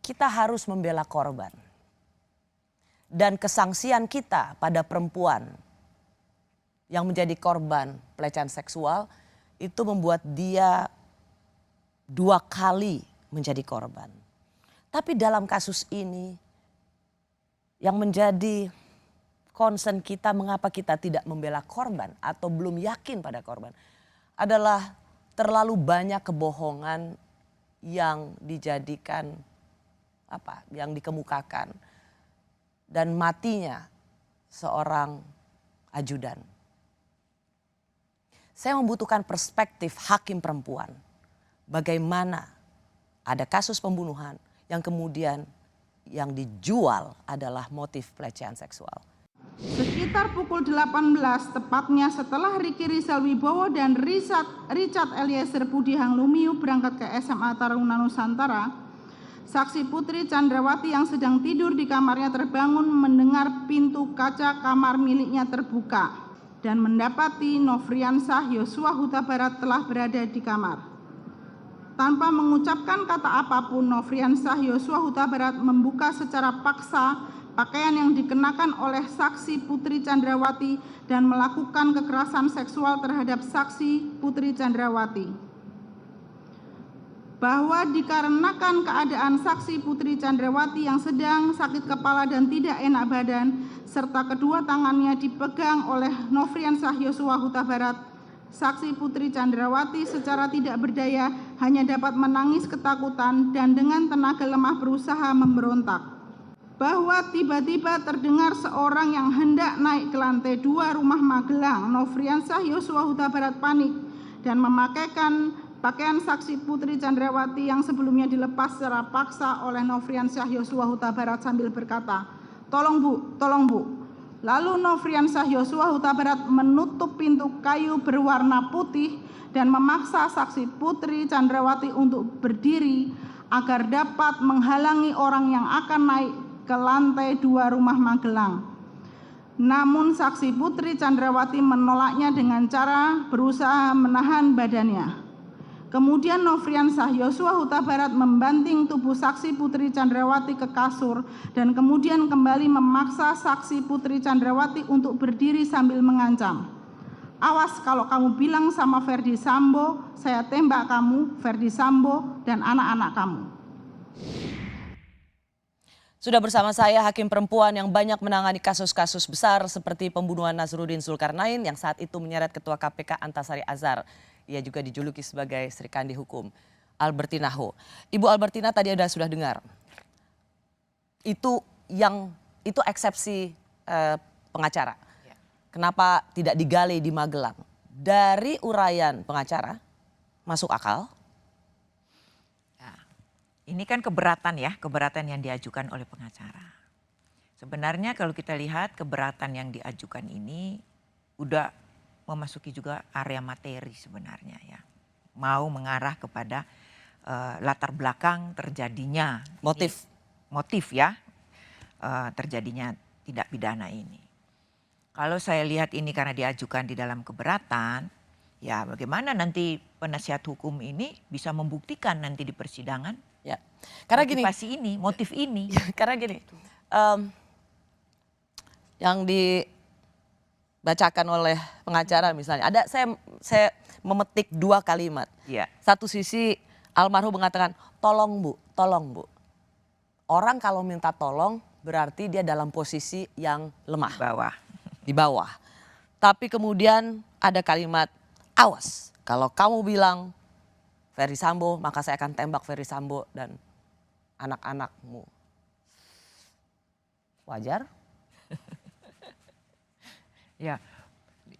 [SPEAKER 6] kita harus membela korban. Dan kesangsian kita pada perempuan yang menjadi korban pelecehan seksual itu membuat dia 2 kali menjadi korban. Tapi dalam kasus ini yang menjadi concern kita mengapa kita tidak membela korban atau belum yakin pada korban adalah terlalu banyak kebohongan yang dijadikan yang dikemukakan. Dan matinya seorang ajudan. Saya membutuhkan perspektif hakim perempuan. Bagaimana ada kasus pembunuhan yang kemudian yang dijual adalah motif pelecehan seksual.
[SPEAKER 9] Sekitar pukul 18 tepatnya setelah Riki Rizal Wibowo dan Richard Eliezer Budi Hanglumiu berangkat ke SMA Taruna Nusantara, saksi Putri Chandrawati yang sedang tidur di kamarnya terbangun mendengar pintu kaca kamar miliknya terbuka dan mendapati Nofriansah Yosua Huta Barat telah berada di kamar. Tanpa mengucapkan kata apapun, Nofriansah Yosua Huta Barat membuka secara paksa pakaian yang dikenakan oleh saksi Putri Chandrawati dan melakukan kekerasan seksual terhadap saksi Putri Chandrawati. Bahwa dikarenakan keadaan saksi Putri Chandrawati yang sedang sakit kepala dan tidak enak badan, serta kedua tangannya dipegang oleh Nofriansah Yosua Huta Barat, saksi Putri Chandrawati secara tidak berdaya hanya dapat menangis ketakutan dan dengan tenaga lemah berusaha memberontak. Bahwa tiba-tiba terdengar seorang yang hendak naik ke lantai 2 rumah Magelang, Nofriansah Yosua Huta Barat panik dan memakaikan pakaian saksi Putri Chandrawati yang sebelumnya dilepas secara paksa oleh Nofriansah Yosua Huta Barat sambil berkata, "Tolong Bu, tolong Bu." Lalu Nofriansah Yosua Huta Barat menutup pintu kayu berwarna putih dan memaksa saksi Putri Chandrawati untuk berdiri agar dapat menghalangi orang yang akan naik ke lantai 2 rumah Magelang. Namun saksi Putri Chandrawati menolaknya dengan cara berusaha menahan badannya. Kemudian Nofriansah Yosua Huta Barat membanting tubuh saksi Putri Chandrawati ke kasur dan kemudian kembali memaksa saksi Putri Chandrawati untuk berdiri sambil mengancam. Awas kalau kamu bilang sama Ferdi Sambo, saya tembak kamu, Ferdi Sambo, dan anak-anak kamu.
[SPEAKER 6] Sudah bersama saya hakim perempuan yang banyak menangani kasus-kasus besar seperti pembunuhan Nazruddin Zulkarnain yang saat itu menyeret Ketua KPK Antasari Azhar. Ia juga dijuluki sebagai Sri Kandi Hukum, Albertina Ho. Ibu Albertina tadi sudah dengar. Itu eksepsi pengacara. Kenapa tidak digali di Magelang? Dari uraian pengacara, masuk akal?
[SPEAKER 7] Nah, ini kan keberatan yang diajukan oleh pengacara. Sebenarnya kalau kita lihat keberatan yang diajukan ini udah memasuki juga area materi sebenarnya ya. Mau mengarah kepada latar belakang terjadinya. Motif ya, terjadinya tindak pidana ini. Kalau saya lihat ini karena diajukan di dalam keberatan, ya bagaimana nanti penasihat hukum ini bisa membuktikan nanti di persidangan?
[SPEAKER 6] Ya, karena
[SPEAKER 7] motif ini.
[SPEAKER 6] Karena gini, yang dibacakan oleh pengacara misalnya, saya memetik 2 kalimat.
[SPEAKER 7] Ya.
[SPEAKER 6] Satu sisi almarhum mengatakan, tolong bu. Orang kalau minta tolong berarti dia dalam posisi yang lemah. Di bawah. Tapi kemudian ada kalimat, awas kalau kamu bilang Ferdi Sambo maka saya akan tembak Ferdi Sambo dan anak-anakmu. Wajar?
[SPEAKER 7] Ya,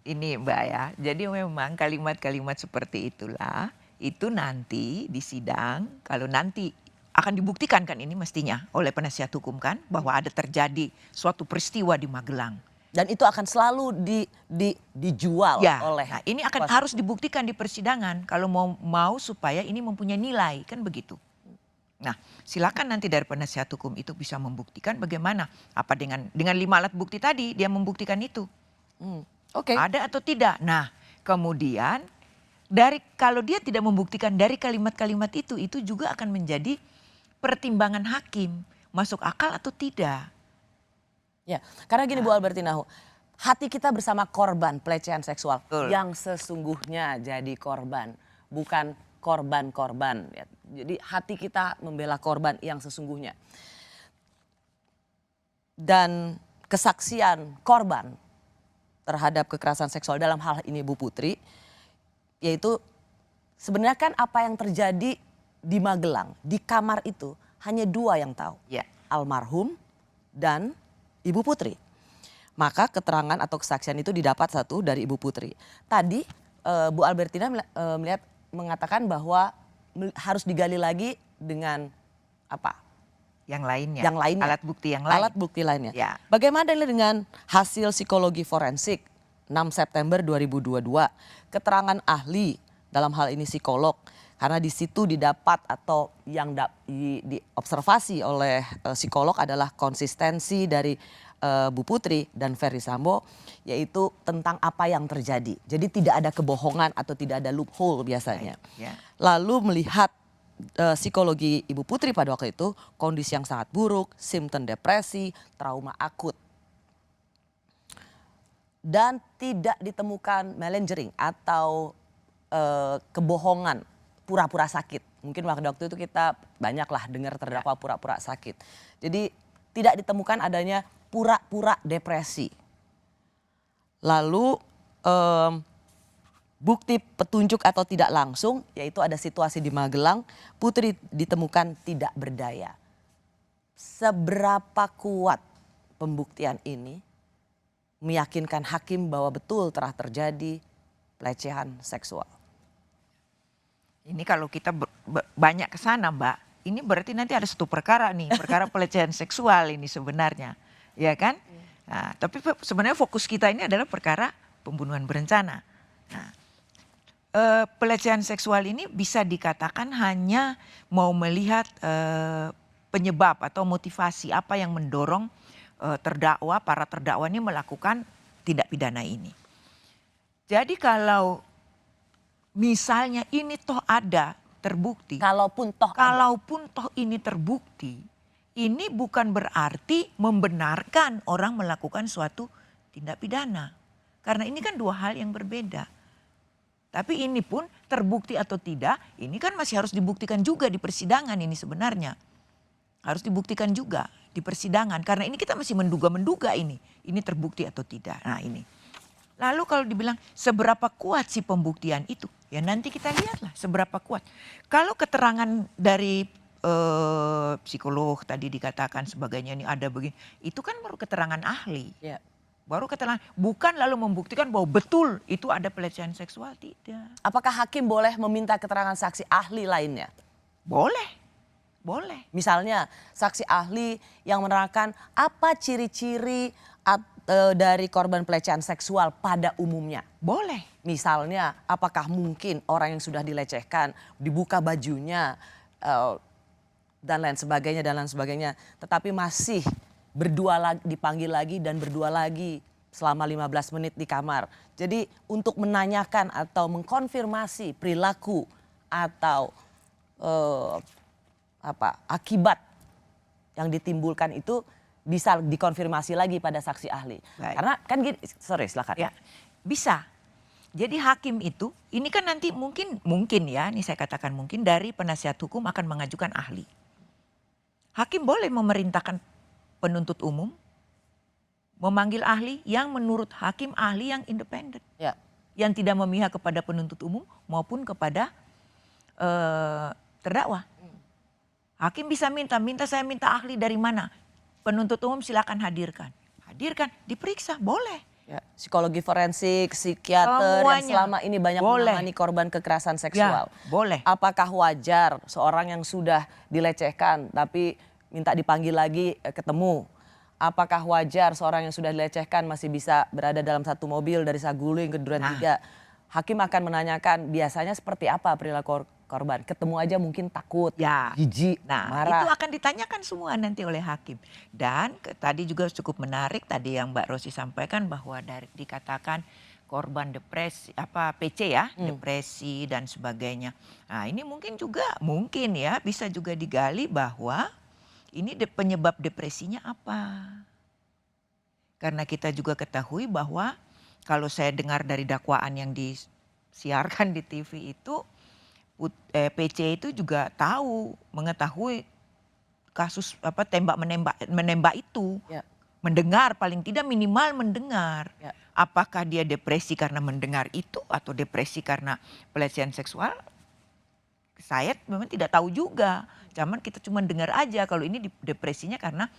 [SPEAKER 7] ini Mbak ya. Jadi memang kalimat-kalimat seperti itulah itu nanti di sidang kalau nanti akan dibuktikan kan ini mestinya oleh penasihat hukum kan bahwa ada terjadi suatu peristiwa di Magelang.
[SPEAKER 6] Dan itu akan selalu dijual oleh.
[SPEAKER 7] Nah, ini akan harus dibuktikan di persidangan kalau mau supaya ini mempunyai nilai kan begitu. Nah, silakan nanti dari penasihat hukum itu bisa membuktikan bagaimana apa dengan 5 alat bukti tadi dia membuktikan itu.
[SPEAKER 6] Oke.
[SPEAKER 7] Ada atau tidak. Nah, kemudian kalau dia tidak membuktikan dari kalimat-kalimat itu juga akan menjadi pertimbangan hakim masuk akal atau tidak.
[SPEAKER 6] Ya, karena gini Bu Albertina, hati kita bersama korban pelecehan seksual yang sesungguhnya jadi korban, bukan korban-korban. Ya. Jadi hati kita membela korban yang sesungguhnya. Dan kesaksian korban terhadap kekerasan seksual dalam hal ini Bu Putri, yaitu sebenarnya kan apa yang terjadi di Magelang, di kamar itu hanya 2 yang tahu, almarhum dan Ibu Putri. Maka keterangan atau kesaksian itu didapat satu dari Ibu Putri. Tadi Bu Albertina mengatakan bahwa harus digali lagi dengan apa?
[SPEAKER 7] Yang lainnya. Alat bukti yang lain.
[SPEAKER 6] Alat bukti lainnya.
[SPEAKER 7] Ya.
[SPEAKER 6] Bagaimana dengan hasil psikologi forensik 6 September 2022? Keterangan ahli dalam hal ini psikolog. Karena di situ didapat atau yang diobservasi oleh psikolog adalah konsistensi dari Bu Putri dan Ferdi Sambo, yaitu tentang apa yang terjadi. Jadi tidak ada kebohongan atau tidak ada loophole biasanya. Lalu melihat psikologi Ibu Putri pada waktu itu, kondisi yang sangat buruk, simptom depresi, trauma akut. Dan tidak ditemukan malingering atau kebohongan, pura-pura sakit. Mungkin waktu itu kita banyaklah dengar terdakwa pura-pura sakit. Jadi tidak ditemukan adanya pura-pura depresi. Lalu bukti petunjuk atau tidak langsung, yaitu ada situasi di Magelang, Putri ditemukan tidak berdaya. Seberapa kuat pembuktian ini meyakinkan hakim bahwa betul telah terjadi pelecehan seksual?
[SPEAKER 7] Ini kalau kita banyak ke sana Mbak, ini berarti nanti ada satu perkara nih, perkara pelecehan seksual ini sebenarnya, ya kan? Nah, tapi sebenarnya fokus kita ini adalah perkara pembunuhan berencana. Nah, pelecehan seksual ini bisa dikatakan hanya mau melihat penyebab atau motivasi apa yang mendorong para terdakwa ini melakukan tindak pidana ini. Jadi kalau misalnya ini toh ada terbukti.
[SPEAKER 6] Kalaupun
[SPEAKER 7] toh ini terbukti, ini bukan berarti membenarkan orang melakukan suatu tindak pidana. Karena ini kan dua hal yang berbeda. Tapi ini pun terbukti atau tidak, ini kan masih harus dibuktikan juga di persidangan ini sebenarnya. Harus dibuktikan juga di persidangan. Karena ini kita masih menduga-menduga ini terbukti atau tidak. Nah ini. Lalu kalau dibilang seberapa kuat sih pembuktian itu? Ya nanti kita lihatlah seberapa kuat. Kalau keterangan dari psikolog tadi dikatakan sebagainya ini ada begini. Itu kan baru keterangan ahli.
[SPEAKER 6] Ya.
[SPEAKER 7] Baru keterangan, bukan lalu membuktikan bahwa betul itu ada pelecehan seksual, tidak.
[SPEAKER 6] Apakah hakim boleh meminta keterangan saksi ahli lainnya?
[SPEAKER 7] Boleh, boleh.
[SPEAKER 6] Misalnya saksi ahli yang menerangkan apa ciri-ciri dari korban pelecehan seksual pada umumnya.
[SPEAKER 7] Boleh.
[SPEAKER 6] Misalnya apakah mungkin orang yang sudah dilecehkan dibuka bajunya dan lain sebagainya. Tetapi masih dipanggil lagi dan berdua lagi selama 15 menit di kamar. Jadi untuk menanyakan atau mengkonfirmasi perilaku atau akibat yang ditimbulkan itu bisa dikonfirmasi lagi pada saksi ahli.
[SPEAKER 7] Baik.
[SPEAKER 6] Karena kan gini, sorry silakan.
[SPEAKER 7] Ya, bisa. Jadi hakim itu, ini kan nanti mungkin ya, ini saya katakan mungkin dari penasihat hukum akan mengajukan ahli. Hakim boleh memerintahkan penuntut umum memanggil ahli yang menurut hakim ahli yang independen.
[SPEAKER 6] Ya.
[SPEAKER 7] Yang tidak memihak kepada penuntut umum maupun kepada terdakwa. Hakim bisa saya minta ahli dari mana? Penuntut umum silakan hadirkan. Hadirkan, diperiksa, boleh.
[SPEAKER 6] Ya, psikologi forensik, psikiater yang selama ini banyak menangani korban kekerasan seksual.
[SPEAKER 7] Ya, boleh.
[SPEAKER 6] Apakah wajar seorang yang sudah dilecehkan tapi minta dipanggil lagi ketemu? Apakah wajar seorang yang sudah dilecehkan masih bisa berada dalam satu mobil dari Saguling ke Duren 3? Hakim akan menanyakan biasanya seperti apa perilaku korban. Ketemu aja mungkin takut, jijik, marah.
[SPEAKER 7] Itu akan ditanyakan semua nanti oleh hakim. Dan tadi juga cukup menarik tadi yang Mbak Rosi sampaikan bahwa dikatakan korban depresi, PC ya, depresi dan sebagainya. Nah ini mungkin ya bisa juga digali bahwa ini penyebab depresinya apa. Karena kita juga ketahui bahwa kalau saya dengar dari dakwaan yang disiarkan di TV itu, PC itu juga mengetahui kasus menembak itu.
[SPEAKER 6] Ya.
[SPEAKER 7] Mendengar, paling tidak minimal mendengar.
[SPEAKER 6] Ya.
[SPEAKER 7] Apakah dia depresi karena mendengar itu atau depresi karena pelecehan seksual? Saya memang tidak tahu juga. Cuman kita cuma dengar aja kalau ini depresinya karena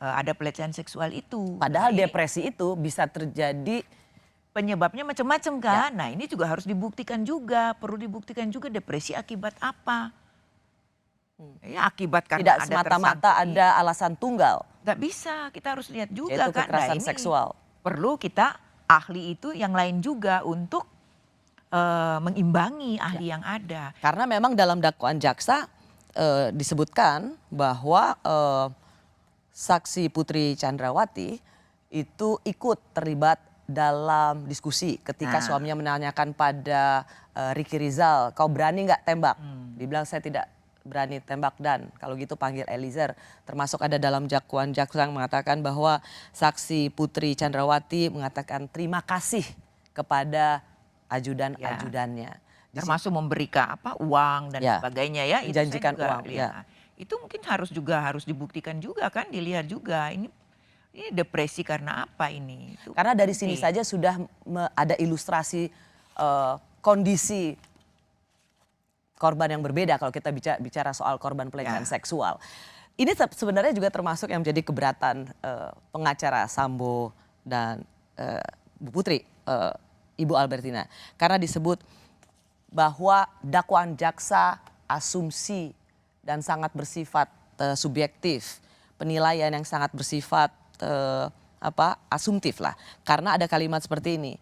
[SPEAKER 7] ada pelecehan seksual itu.
[SPEAKER 6] Padahal depresi itu bisa terjadi
[SPEAKER 7] penyebabnya macam-macam kan. Ya. Nah ini juga harus dibuktikan juga. Perlu dibuktikan juga depresi akibat apa. Ya akibat karena
[SPEAKER 6] tidak
[SPEAKER 7] ada
[SPEAKER 6] semata-mata ada alasan tunggal.
[SPEAKER 7] Tidak bisa, kita harus lihat juga
[SPEAKER 6] yaitu
[SPEAKER 7] kan.
[SPEAKER 6] Kekerasan seksual.
[SPEAKER 7] Perlu kita ahli itu yang lain juga untuk mengimbangi ahli yang ada.
[SPEAKER 6] Karena memang dalam dakwaan jaksa disebutkan bahwa saksi Putri Chandrawati itu ikut terlibat dalam diskusi ketika suaminya menanyakan pada Ricky Rizal, kau berani nggak tembak? Dibilang saya tidak berani tembak dan kalau gitu panggil Eliezer. Termasuk ada dalam dakwaan jaksa yang mengatakan bahwa saksi Putri Chandrawati mengatakan terima kasih kepada ajudan-ajudannya.
[SPEAKER 7] Termasuk memberikan uang dan sebagainya ya.
[SPEAKER 6] Dijanjikan uang.
[SPEAKER 7] Ya. Itu mungkin harus dibuktikan juga kan, dilihat juga ini depresi karena apa ini.
[SPEAKER 6] Karena dari sini saja sudah ada ilustrasi kondisi korban yang berbeda kalau kita bicara soal korban pelecehan seksual. Ini sebenarnya juga termasuk yang menjadi keberatan pengacara Sambo dan Bu Putri, Ibu Albertina. Karena disebut bahwa dakwaan jaksa asumsi dan sangat bersifat subjektif. Penilaian yang sangat bersifat asumtif lah. Karena ada kalimat seperti ini.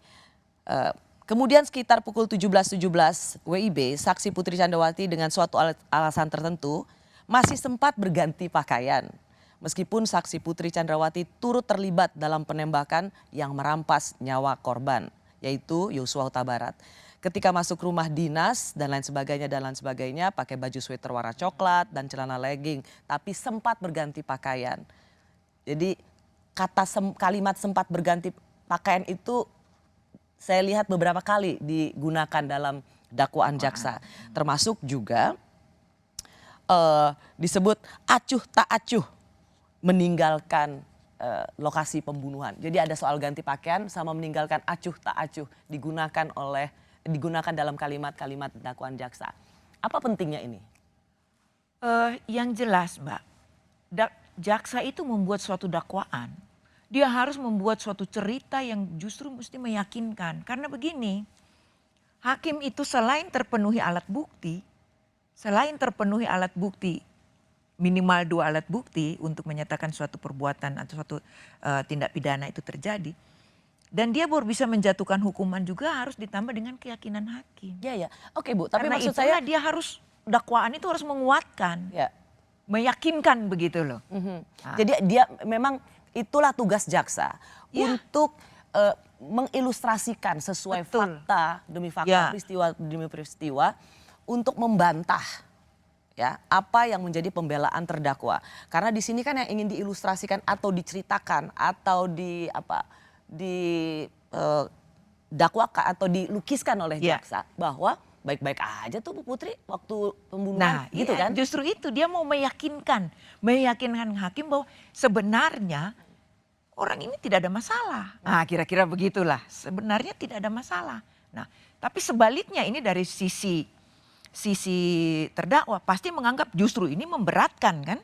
[SPEAKER 6] Kemudian sekitar pukul 17.17 WIB, saksi Putri Chandrawati dengan suatu alasan tertentu masih sempat berganti pakaian. Meskipun saksi Putri Chandrawati turut terlibat dalam penembakan yang merampas nyawa korban, yaitu Yosua Huta Barat. Ketika masuk rumah dinas dan lain sebagainya, pakai baju sweater warna coklat dan celana legging, tapi sempat berganti pakaian. Jadi kalimat sempat berganti pakaian itu saya lihat beberapa kali digunakan dalam dakwaan jaksa, termasuk juga disebut acuh tak acuh meninggalkan lokasi pembunuhan. Jadi ada soal ganti pakaian sama meninggalkan acuh tak acuh digunakan dalam kalimat-kalimat dakwaan jaksa. Apa pentingnya ini?
[SPEAKER 7] Yang jelas, Mbak, jaksa itu membuat suatu dakwaan. Dia harus membuat suatu cerita yang justru mesti meyakinkan. Karena begini, hakim itu selain terpenuhi alat bukti, minimal 2 alat bukti untuk menyatakan suatu perbuatan atau suatu tindak pidana itu terjadi. Dan dia baru bisa menjatuhkan hukuman juga harus ditambah dengan keyakinan hakim.
[SPEAKER 6] Ya. Oke Bu, tapi
[SPEAKER 7] karena
[SPEAKER 6] maksud saya
[SPEAKER 7] dia harus, dakwaan itu harus menguatkan,
[SPEAKER 6] ya.
[SPEAKER 7] Meyakinkan begitu loh.
[SPEAKER 6] Jadi dia memang itulah tugas jaksa untuk mengilustrasikan sesuai fakta demi fakta, peristiwa demi peristiwa untuk membantah ya apa yang menjadi pembelaan terdakwa. Karena di sini kan yang ingin diilustrasikan atau diceritakan atau dakwakan atau dilukiskan oleh jaksa bahwa baik-baik aja tuh Bu Putri waktu pembunuhan gitu kan.
[SPEAKER 7] Justru itu dia mau meyakinkan hakim bahwa sebenarnya orang ini tidak ada masalah. Nah, kira-kira begitulah. Sebenarnya tidak ada masalah. Nah, tapi sebaliknya ini dari sisi terdakwa pasti menganggap justru ini memberatkan kan?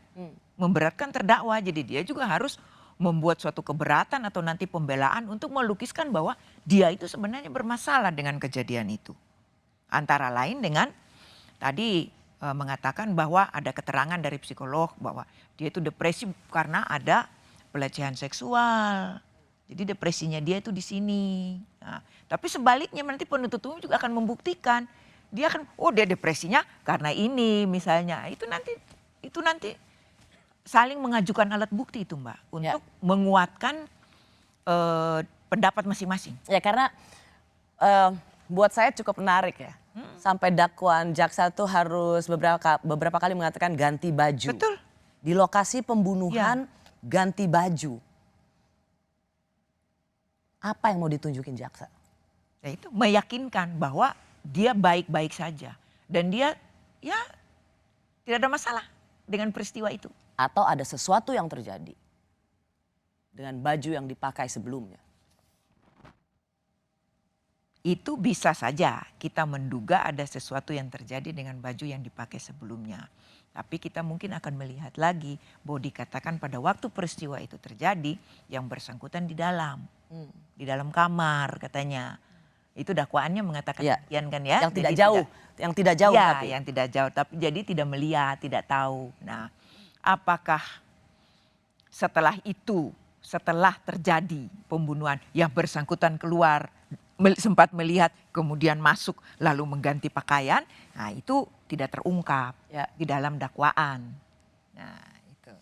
[SPEAKER 7] Memberatkan terdakwa. Jadi dia juga harus membuat suatu keberatan atau nanti pembelaan untuk melukiskan bahwa dia itu sebenarnya bermasalah dengan kejadian itu. Antara lain dengan tadi mengatakan bahwa ada keterangan dari psikolog bahwa dia itu depresi karena ada pelecehan seksual. Jadi depresinya dia itu di sini. Nah, tapi sebaliknya nanti penuntut umum juga akan membuktikan dia akan dia depresinya karena ini misalnya. Itu nanti saling mengajukan alat bukti itu Mbak untuk menguatkan pendapat masing-masing.
[SPEAKER 6] Ya karena buat saya cukup menarik ya. Sampai dakwaan jaksa tuh harus beberapa kali mengatakan ganti baju.
[SPEAKER 7] Betul.
[SPEAKER 6] Di lokasi pembunuhan ganti baju. Apa yang mau ditunjukin jaksa?
[SPEAKER 7] Ya itu meyakinkan bahwa dia baik-baik saja. Dan dia tidak ada masalah dengan peristiwa itu.
[SPEAKER 6] Atau ada sesuatu yang terjadi dengan baju yang dipakai sebelumnya.
[SPEAKER 7] Itu bisa saja kita menduga ada sesuatu yang terjadi dengan baju yang dipakai sebelumnya. Tapi kita mungkin akan melihat lagi bahwa dikatakan pada waktu peristiwa itu terjadi yang bersangkutan di dalam kamar katanya. Itu dakwaannya mengatakan demikian kan ya.
[SPEAKER 6] Yang tidak jauh.
[SPEAKER 7] Yang tidak jauh. Tapi jadi tidak melihat, tidak tahu. Nah, apakah setelah itu, setelah terjadi pembunuhan yang bersangkutan keluar sempat melihat kemudian masuk lalu mengganti pakaian, nah itu tidak terungkap di dalam dakwaan. Nah itu.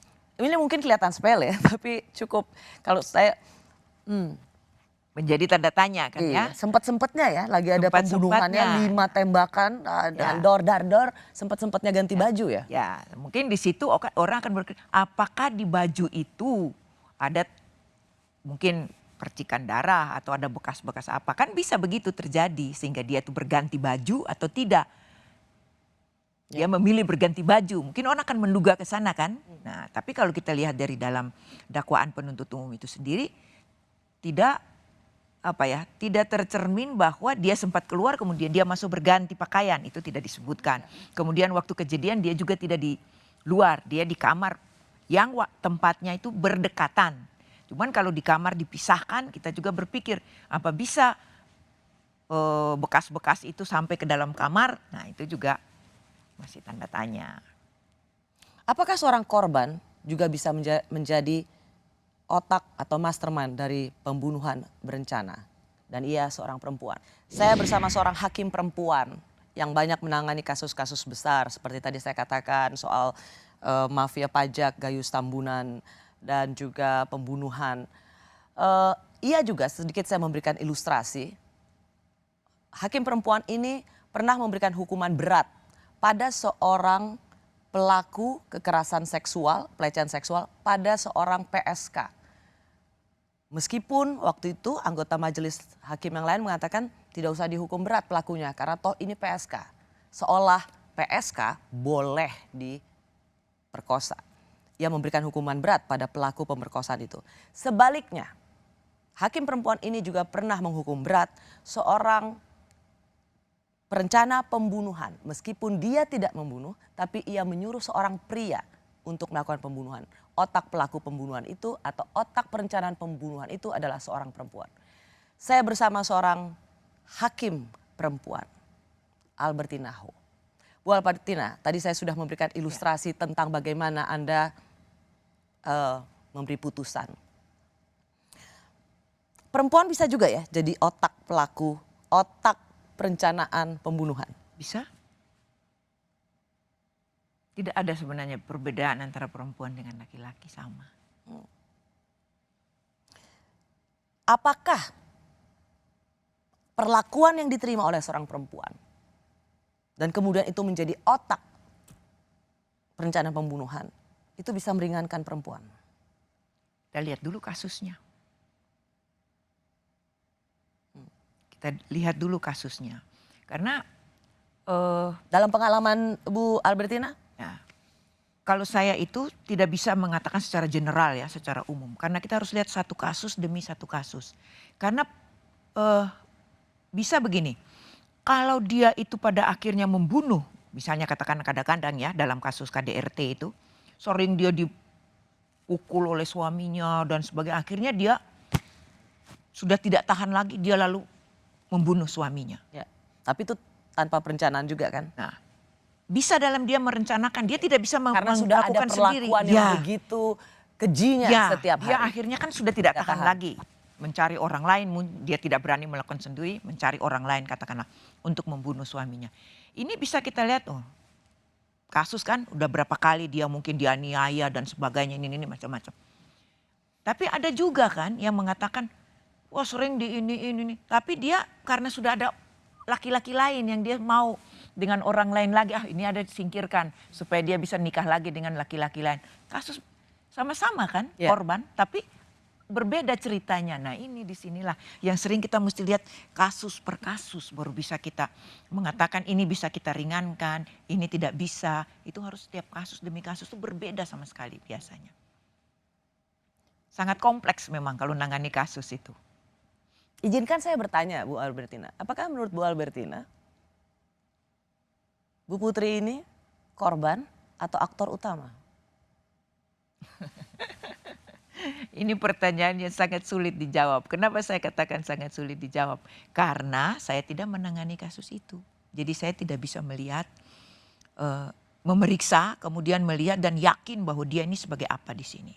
[SPEAKER 6] Ini mungkin kelihatan sepele tapi cukup kalau saya
[SPEAKER 7] menjadi tanda tanya kan ya.
[SPEAKER 6] Sempat-sempatnya ya lagi ada pembunuhannya 5 tembakan dan dar-dar sempat-sempatnya ganti baju ya.
[SPEAKER 7] Ya mungkin di situ orang akan berpikir apakah di baju itu ada mungkin percikan darah atau ada bekas-bekas apa, kan bisa begitu terjadi sehingga dia tuh berganti baju atau tidak. Dia memilih berganti baju, mungkin orang akan menduga ke sana kan. Nah tapi kalau kita lihat dari dalam dakwaan penuntut umum itu sendiri tidak tercermin bahwa dia sempat keluar kemudian dia masuk berganti pakaian, itu tidak disebutkan. Kemudian waktu kejadian dia juga tidak di luar, dia di kamar yang tempatnya itu berdekatan. Cuman kalau di kamar dipisahkan kita juga berpikir apa bisa bekas-bekas itu sampai ke dalam kamar, nah itu juga masih tanda tanya.
[SPEAKER 6] Apakah seorang korban juga bisa menjadi otak atau mastermind dari pembunuhan berencana dan ia seorang perempuan? Saya bersama seorang hakim perempuan yang banyak menangani kasus-kasus besar seperti tadi saya katakan soal mafia pajak, Gayus Tambunan, dan juga pembunuhan. Ia juga sedikit saya memberikan ilustrasi. Hakim perempuan ini pernah memberikan hukuman berat pada seorang pelaku kekerasan seksual, pelecehan seksual pada seorang PSK. Meskipun waktu itu anggota majelis hakim yang lain mengatakan tidak usah dihukum berat pelakunya karena toh ini PSK. Seolah PSK boleh diperkosa. Ia memberikan hukuman berat pada pelaku pemerkosaan itu. Sebaliknya, hakim perempuan ini juga pernah menghukum berat seorang perencana pembunuhan. Meskipun dia tidak membunuh, tapi ia menyuruh seorang pria untuk melakukan pembunuhan. Otak pelaku pembunuhan itu atau otak perencanaan pembunuhan itu adalah seorang perempuan. Saya bersama seorang hakim perempuan, Albertina Ho. Bu Albertina, tadi saya sudah memberikan ilustrasi tentang bagaimana Anda memberi putusan. Perempuan bisa juga ya jadi otak pelaku, otak perencanaan pembunuhan.
[SPEAKER 7] Bisa? Tidak ada sebenarnya perbedaan antara perempuan dengan laki-laki, sama.
[SPEAKER 6] Apakah perlakuan yang diterima oleh seorang perempuan dan kemudian itu menjadi otak perencanaan pembunuhan itu bisa meringankan perempuan?
[SPEAKER 7] Kita lihat dulu kasusnya. Kita lihat dulu kasusnya. Karena
[SPEAKER 6] dalam pengalaman Bu Albertina?
[SPEAKER 7] ya, kalau saya itu tidak bisa mengatakan secara general ya, secara umum. Karena kita harus lihat satu kasus demi satu kasus. Karena bisa begini, kalau dia itu pada akhirnya membunuh, misalnya katakan kadang-kadang ya dalam kasus KDRT itu, sering dia dipukul oleh suaminya dan sebagainya. Akhirnya dia sudah tidak tahan lagi, dia lalu membunuh suaminya.
[SPEAKER 6] Ya, tapi itu tanpa perencanaan juga kan?
[SPEAKER 7] Nah, bisa dalam dia merencanakan, dia tidak bisa
[SPEAKER 6] karena sudah ada
[SPEAKER 7] melakukan sendiri.
[SPEAKER 6] perlakuan yang begitu kejinya setiap hari.
[SPEAKER 7] Dia akhirnya kan sudah tidak tahan lagi. Mencari orang lain, dia tidak berani melakukan sendiri, mencari orang lain katakanlah untuk membunuh suaminya. Ini bisa kita lihat, kasus kan udah berapa kali dia mungkin dianiaya dan sebagainya, ini macam-macam. Tapi ada juga kan yang mengatakan, wah sering di ini. Tapi dia karena sudah ada laki-laki lain yang dia mau dengan orang lain lagi, ini ada disingkirkan supaya dia bisa nikah lagi dengan laki-laki lain. Kasus sama-sama kan korban, tapi berbeda ceritanya. Nah ini disinilah yang sering kita mesti lihat kasus per kasus baru bisa kita mengatakan ini bisa kita ringankan, ini tidak bisa. Itu harus setiap kasus demi kasus itu berbeda sama sekali biasanya. Sangat kompleks memang kalau nangani kasus itu.
[SPEAKER 6] Izinkan saya bertanya Bu Albertina, apakah menurut Bu Albertina Bu Putri ini korban atau aktor utama?
[SPEAKER 7] Ini pertanyaan yang sangat sulit dijawab. Kenapa saya katakan sangat sulit dijawab? Karena saya tidak menangani kasus itu. Jadi saya tidak bisa melihat, memeriksa, kemudian melihat dan yakin bahwa dia ini sebagai apa di sini.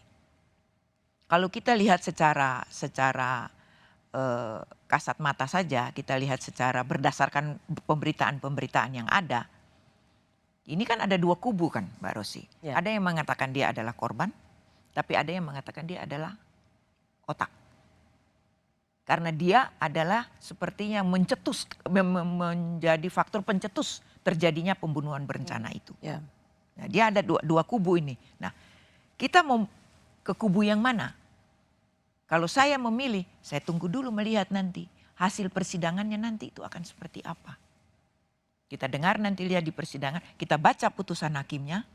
[SPEAKER 7] Kalau kita lihat secara kasat mata saja, kita lihat secara berdasarkan pemberitaan-pemberitaan yang ada. Ini kan ada dua kubu kan Mbak Rosi. Ya. Ada yang mengatakan dia adalah korban, tapi ada yang mengatakan dia adalah otak. Karena dia adalah sepertinya mencetus, menjadi faktor pencetus terjadinya pembunuhan berencana itu.
[SPEAKER 6] Ya.
[SPEAKER 7] Nah, dia ada dua kubu ini. Nah, kita mau ke kubu yang mana? Kalau saya memilih, saya tunggu dulu melihat nanti hasil persidangannya nanti itu akan seperti apa. Kita dengar nanti lihat di persidangan, kita baca putusan hakimnya.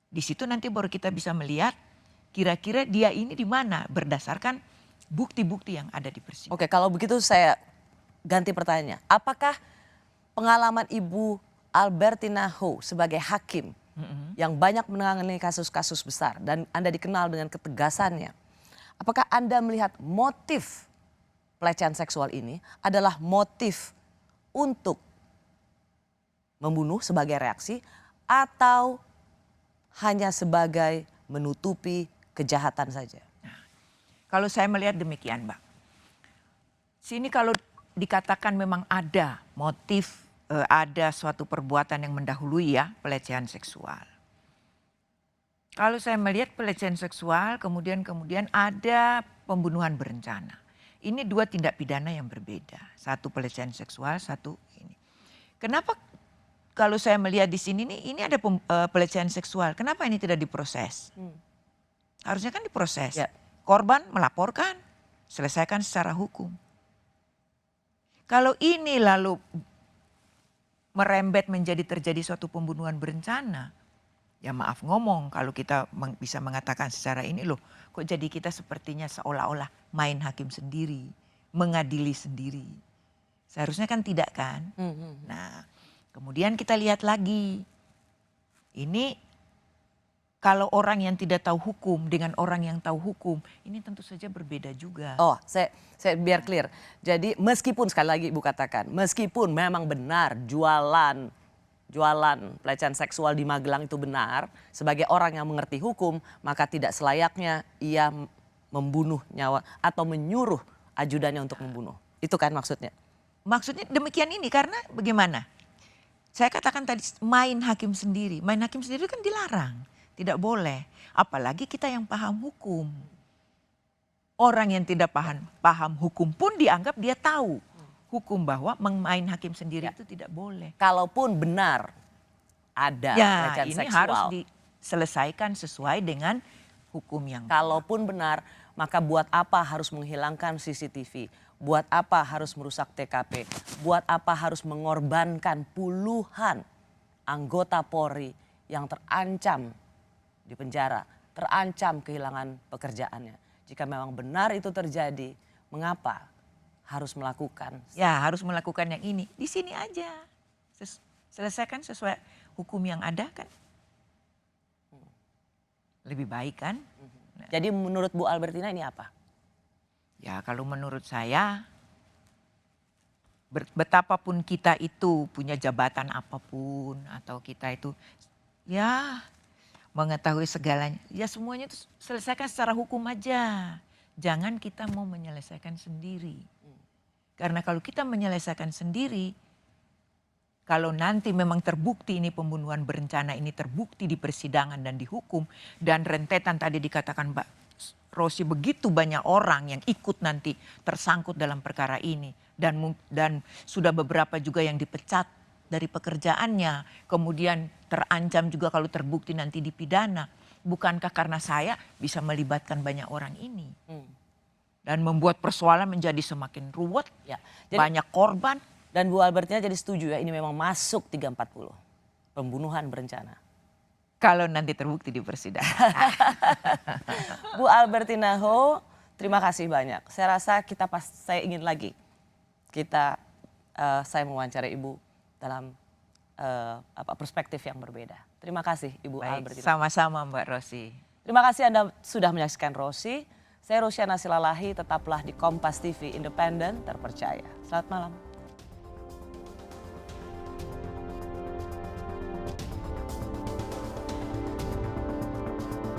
[SPEAKER 7] Di situ nanti baru kita bisa melihat kira-kira dia ini di mana berdasarkan bukti-bukti yang ada di persidangan.
[SPEAKER 6] Oke, kalau begitu saya ganti pertanyaannya. Apakah pengalaman Ibu Albertina Ho sebagai hakim yang banyak menangani kasus-kasus besar dan Anda dikenal dengan ketegasannya, apakah Anda melihat motif pelecehan seksual ini adalah motif untuk membunuh sebagai reaksi atau hanya sebagai menutupi kejahatan saja?
[SPEAKER 7] Kalau saya melihat demikian, Mbak. Sini kalau dikatakan memang ada motif, ada suatu perbuatan yang mendahului ya pelecehan seksual. Kalau saya melihat pelecehan seksual kemudian ada pembunuhan berencana. Ini dua tindak pidana yang berbeda. Satu pelecehan seksual, satu ini. Kenapa kalau saya melihat di sini ini ada pelecehan seksual, kenapa ini tidak diproses? Harusnya kan diproses.
[SPEAKER 6] Ya.
[SPEAKER 7] korban melaporkan, selesaikan secara hukum. Kalau ini lalu merembet menjadi terjadi suatu pembunuhan berencana, ya maaf ngomong kalau kita bisa mengatakan secara ini loh, kok jadi kita sepertinya seolah-olah main hakim sendiri, mengadili sendiri. Seharusnya kan tidak kan? Nah, kemudian kita lihat lagi. Ini kalau orang yang tidak tahu hukum dengan orang yang tahu hukum, ini tentu saja berbeda juga.
[SPEAKER 6] Oh, saya biar clear. Jadi meskipun sekali lagi Ibu katakan, meskipun memang benar jualan pelecehan seksual di Magelang itu benar, sebagai orang yang mengerti hukum, maka tidak selayaknya ia membunuh nyawa atau menyuruh ajudannya untuk membunuh. Itu kan maksudnya?
[SPEAKER 7] Maksudnya demikian ini karena bagaimana? Saya katakan tadi main hakim sendiri. Main hakim sendiri kan dilarang. Tidak boleh. Apalagi kita yang paham hukum. Orang yang tidak paham hukum pun dianggap dia tahu hukum bahwa main hakim sendiri itu tidak boleh.
[SPEAKER 6] Kalaupun benar ada pelecehan
[SPEAKER 7] ini
[SPEAKER 6] seksual.
[SPEAKER 7] harus diselesaikan sesuai dengan hukum yang.
[SPEAKER 6] Kalaupun benar, maka buat apa harus menghilangkan CCTV? Buat apa harus merusak TKP? Buat apa harus mengorbankan puluhan anggota Polri yang terancam di penjara, terancam kehilangan pekerjaannya? Jika memang benar itu terjadi, mengapa harus melakukan?
[SPEAKER 7] Ya harus melakukan yang ini. Di sini aja. Selesaikan sesuai hukum yang ada kan. Lebih baik kan.
[SPEAKER 6] Jadi menurut Bu Albertina ini apa?
[SPEAKER 7] Ya kalau menurut saya betapapun kita itu punya jabatan apapun atau kita itu ya mengetahui segalanya. Ya semuanya itu selesaikan secara hukum aja. Jangan kita mau menyelesaikan sendiri. Karena kalau kita menyelesaikan sendiri, kalau nanti memang terbukti ini pembunuhan berencana, ini terbukti di persidangan dan dihukum, dan rentetan tadi dikatakan Mbak Rosi begitu banyak orang yang ikut nanti tersangkut dalam perkara ini, dan sudah beberapa juga yang dipecat dari pekerjaannya, kemudian terancam juga kalau terbukti nanti dipidana. Bukankah karena saya bisa melibatkan banyak orang ini? Dan membuat persoalan menjadi semakin ruwet,
[SPEAKER 6] Ya, jadi,
[SPEAKER 7] banyak korban.
[SPEAKER 6] dan Bu Albertina jadi setuju ya ini memang masuk 340, pembunuhan berencana.
[SPEAKER 7] Kalau nanti terbukti di persidangan.
[SPEAKER 6] Bu Albertina Ho, terima kasih banyak. Saya rasa saya ingin lagi saya mewawancarai Ibu dalam perspektif yang berbeda. Terima kasih Ibu Albertina.
[SPEAKER 7] Sama-sama Mbak Rosi.
[SPEAKER 6] Terima kasih Anda sudah menyaksikan Rosi. Saya Rosyana Silalahi, tetaplah di Kompas TV, independen, terpercaya. Selamat malam.